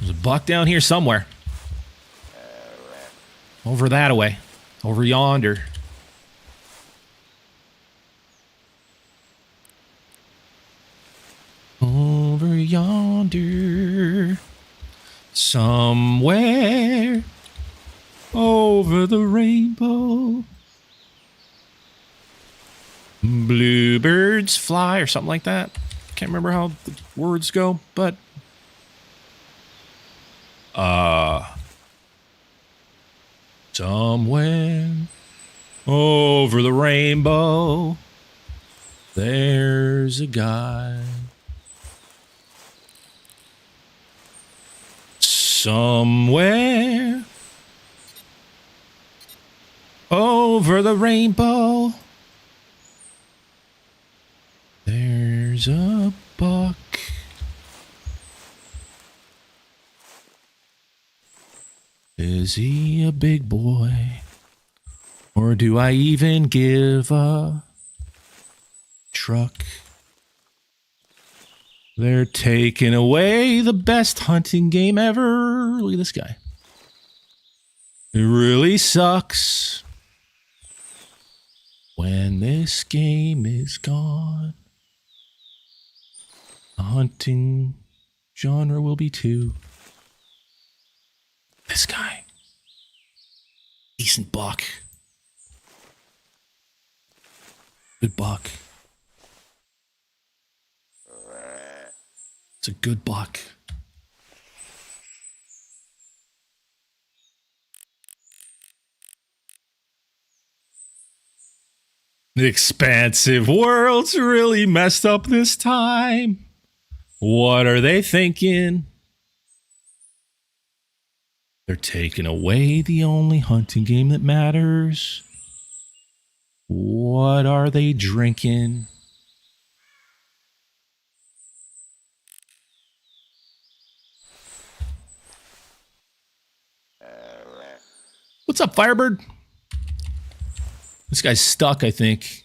There's a buck down here somewhere. Over that away. Over yonder. Over yonder. Somewhere. Over the rainbow. Bluebirds fly or something like that. Can't remember how the words go, but... Somewhere over the rainbow, there's a guy. Somewhere over the rainbow, there's a buck. Is he a big boy? Or do I even give a truck? They're taking away the best hunting game ever. Look at this guy. It really sucks when this game is gone. The hunting genre will be too. This guy. Decent buck. Good buck. It's a good buck. The expansive world's really messed up this time. What are they thinking? They're taking away the only hunting game that matters. What are they drinking? What's up, Firebird? This guy's stuck, I think.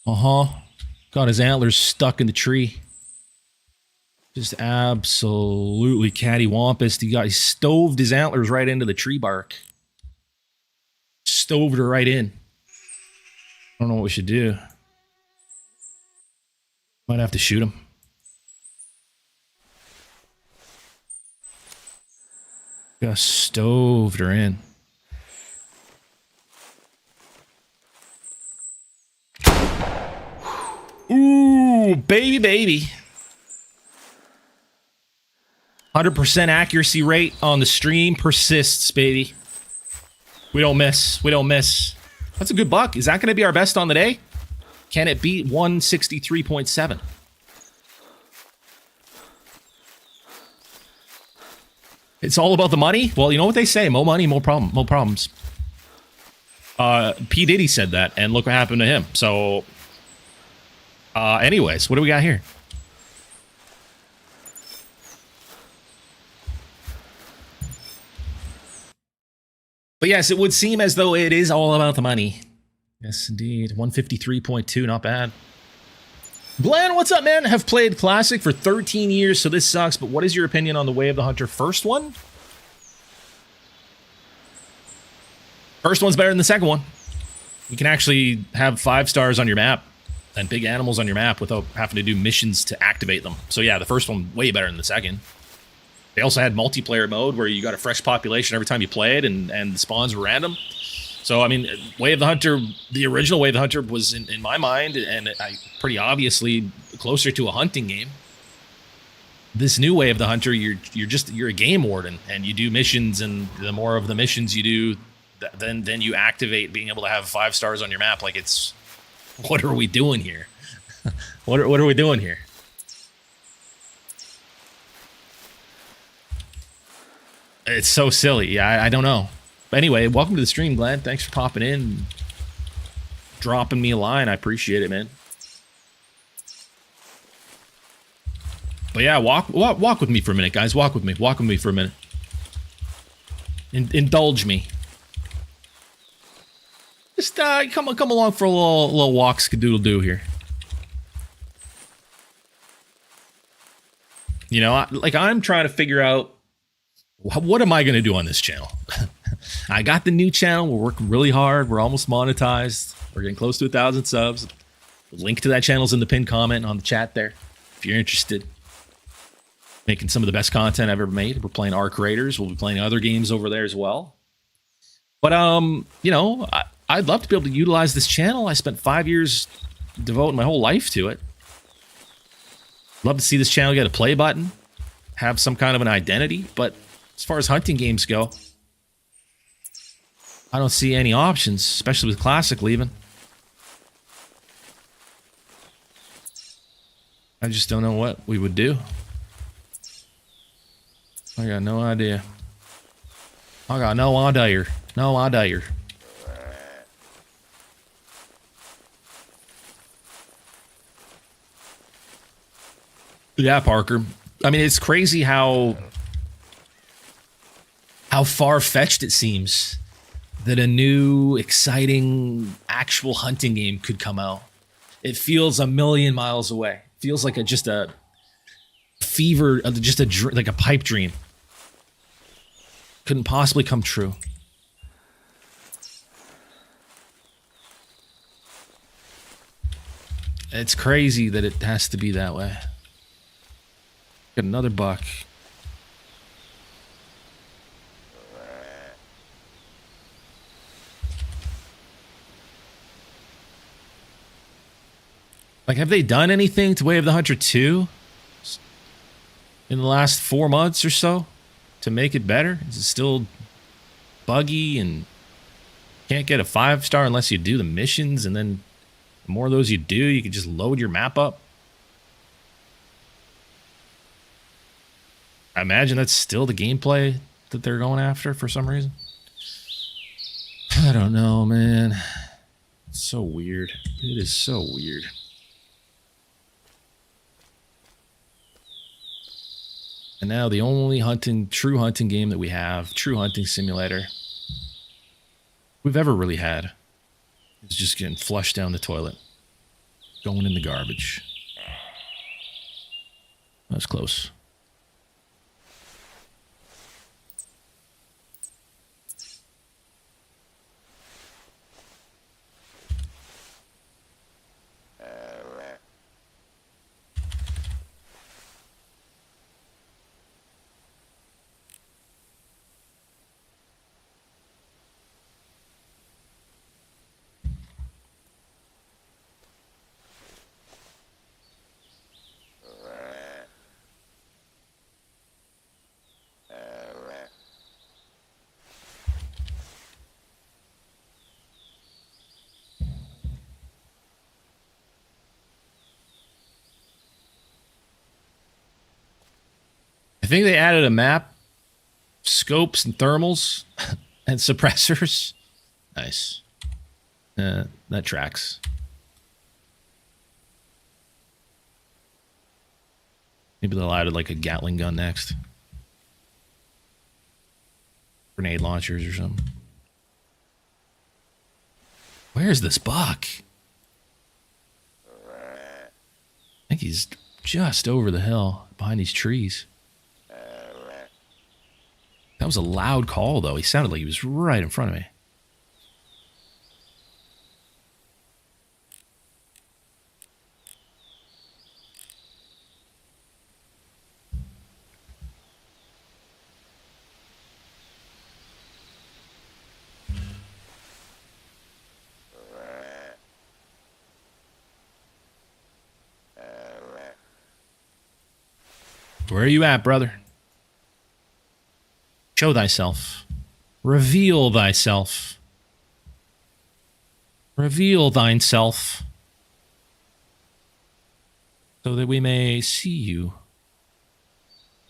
Got his antlers stuck in the tree. Just absolutely cattywampus. He stoved his antlers right into the tree bark. Stoved her right in. I don't know what we should do. Might have to shoot him. Just stoved her in. Ooh, baby, baby. 100% accuracy rate on the stream persists, baby. We don't miss. We don't miss. That's a good buck. Is that going to be our best on the day? Can it beat 163.7? It's all about the money? Well, you know what they say. More money, more problems. P. Diddy said that, and look what happened to him. So, anyways, what do we got here? But yes, it would seem as though it is all about the money. Yes, indeed. 153.2, not bad. Glenn, what's up, man? Have played Classic for 13 years, so this sucks, but what is your opinion on the Way of the Hunter first one? First one's better than the second one. You can actually have 5 stars on your map and big animals on your map without having to do missions to activate them. So yeah, the first one way better than the second. They also had multiplayer mode where you got a fresh population every time you played, and the spawns were random. So, I mean, Way of the Hunter, the original Way of the Hunter was, in my mind, and pretty obviously closer to a hunting game. This new Way of the Hunter, you're a game warden, and you do missions, and the more of the missions you do, then you activate being able to have 5 stars on your map. Like, it's, what are we doing here? What are we doing here? It's so silly. I don't know. But anyway, welcome to the stream, Glenn. Thanks for popping in, dropping me a line. I appreciate it, man. But yeah, walk with me for a minute, guys. Walk with me for a minute. Indulge me. Just come along for a little walk, skadoodle doo here. You know, I'm trying to figure out what am I going to do on this channel. I got the new channel. We're working really hard. We're almost monetized. We're getting close to 1,000 subs. The link to that channel's in the pinned comment on the chat there, if you're interested. Making some of the best content I've ever made. We're playing Arc Raiders. We'll be playing other games over there as well. But you know, I'd love to be able to utilize this channel. I spent 5 years devoting my whole life to it. Love to see this channel get a play button, have some kind of an identity. But as far as hunting games go, I don't see any options, especially with Classic leaving. I just don't know what we would do. I got no idea. I got no idea. No idea. Yeah, Parker. I mean, it's crazy how far-fetched it seems that a new, exciting, actual hunting game could come out. It feels a million miles away. It feels like just a fever, like a pipe dream. Couldn't possibly come true. It's crazy that it has to be that way. Got another buck. Like, have they done anything to Way of the Hunter 2 in the last 4 months or so to make it better? Is it still buggy and can't get a 5-star unless you do the missions, and then the more of those you do, you can just load your map up? I imagine that's still the gameplay that they're going after for some reason. I don't know, man. It's so weird. It is so weird. And now the only true hunting game that we have, true hunting simulator we've ever really had, is just getting flushed down the toilet. Going in the garbage. That's close. I think they added a map, scopes and thermals, and suppressors. Nice. That tracks. Maybe they'll add like a Gatling gun next. Grenade launchers or something. Where's this buck? I think he's just over the hill behind these trees. That was a loud call, though. He sounded like he was right in front of me. Where are you at, brother? Show thyself. Reveal thyself. Reveal thyself. So that we may see you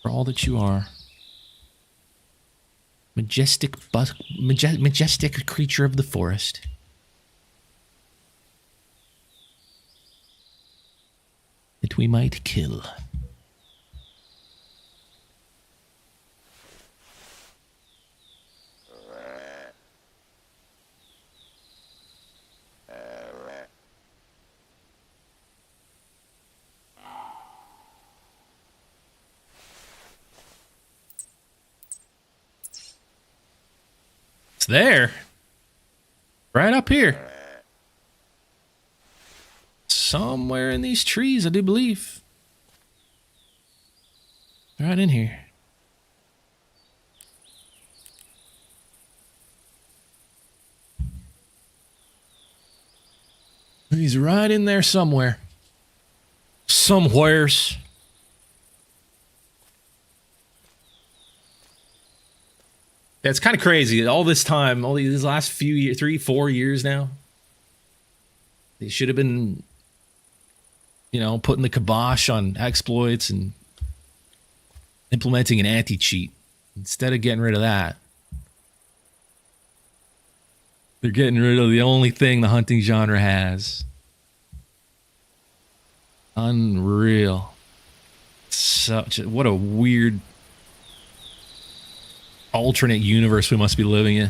for all that you are. Majestic creature of the forest. That we might kill. It's there. Right up here. Somewhere in these trees, I do believe. Right in here. He's right in there somewhere. Somewheres. That's kind of crazy. All this time, all these last few years, 3-4 years now, they should have been, you know, putting the kibosh on exploits and implementing an anti-cheat. Instead of getting rid of that, they're getting rid of the only thing the hunting genre has. Unreal. What a weird alternate universe we must be living in.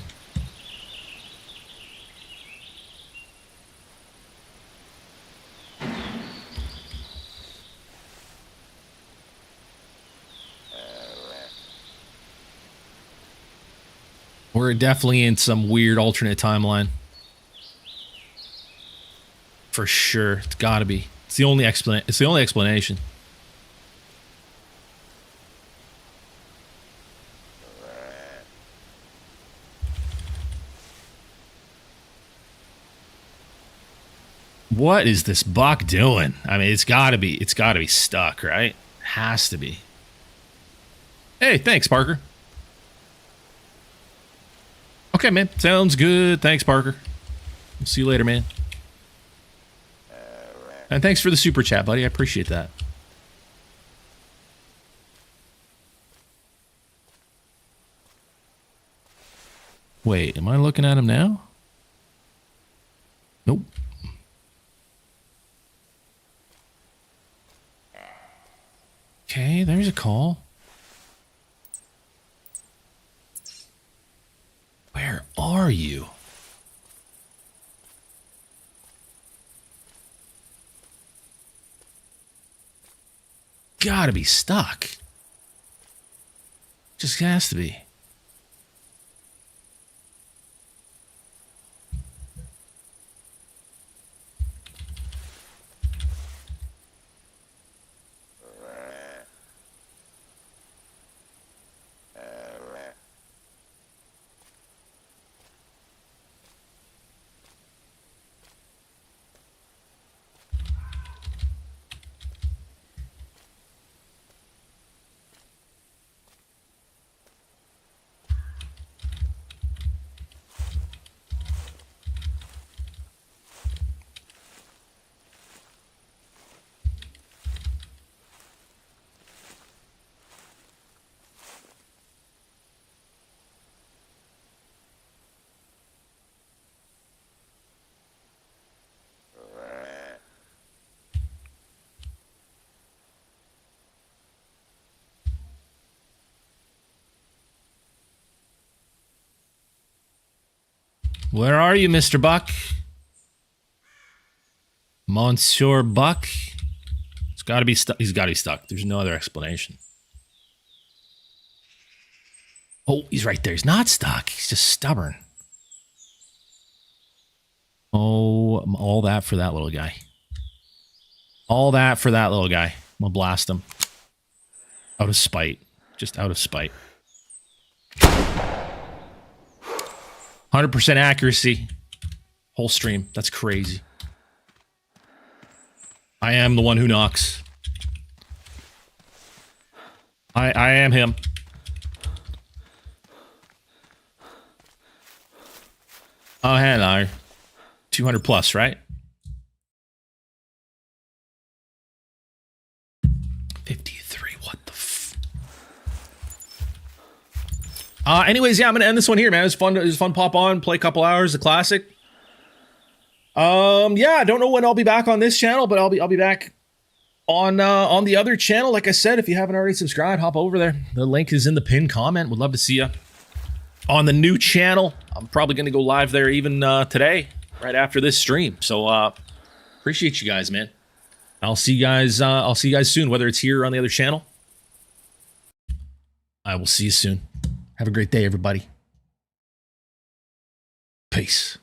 We're definitely in some weird alternate timeline. For sure. It's gotta be. It's the only explanation. What is this buck doing? I mean, it's gotta be stuck, right? Has to be. Hey, thanks, Parker. Okay, man. Sounds good. Thanks, Parker. We'll see you later, man. And thanks for the super chat, buddy. I appreciate that. Wait, am I looking at him now? Nope. Okay, there's a call. Where are you? Gotta be stuck. Just has to be. Where are you, Mr. Buck? Monsieur Buck? It's gotta be stuck. He's gotta be stuck. There's no other explanation. Oh, he's right there. He's not stuck. He's just stubborn. Oh, all that for that little guy. All that for that little guy. I'm gonna blast him. Out of spite. Just out of spite. 100% accuracy. Whole stream. That's crazy. I am the one who knocks. I am him. Oh, hello. 200 plus, right? 53. What the f... Anyways, yeah, I'm gonna end this one here, man. It was fun. It was fun. Pop on, play a couple hours, the classic. Yeah, I don't know when I'll be back on this channel, but I'll be back on the other channel. Like I said, if you haven't already subscribed, hop over there. The link is in the pinned comment. Would love to see you on the new channel. I'm probably gonna go live there even today, right after this stream. So appreciate you guys, man. I'll see you guys. I'll see you guys soon, whether it's here or on the other channel. I will see you soon. Have a great day, everybody. Peace.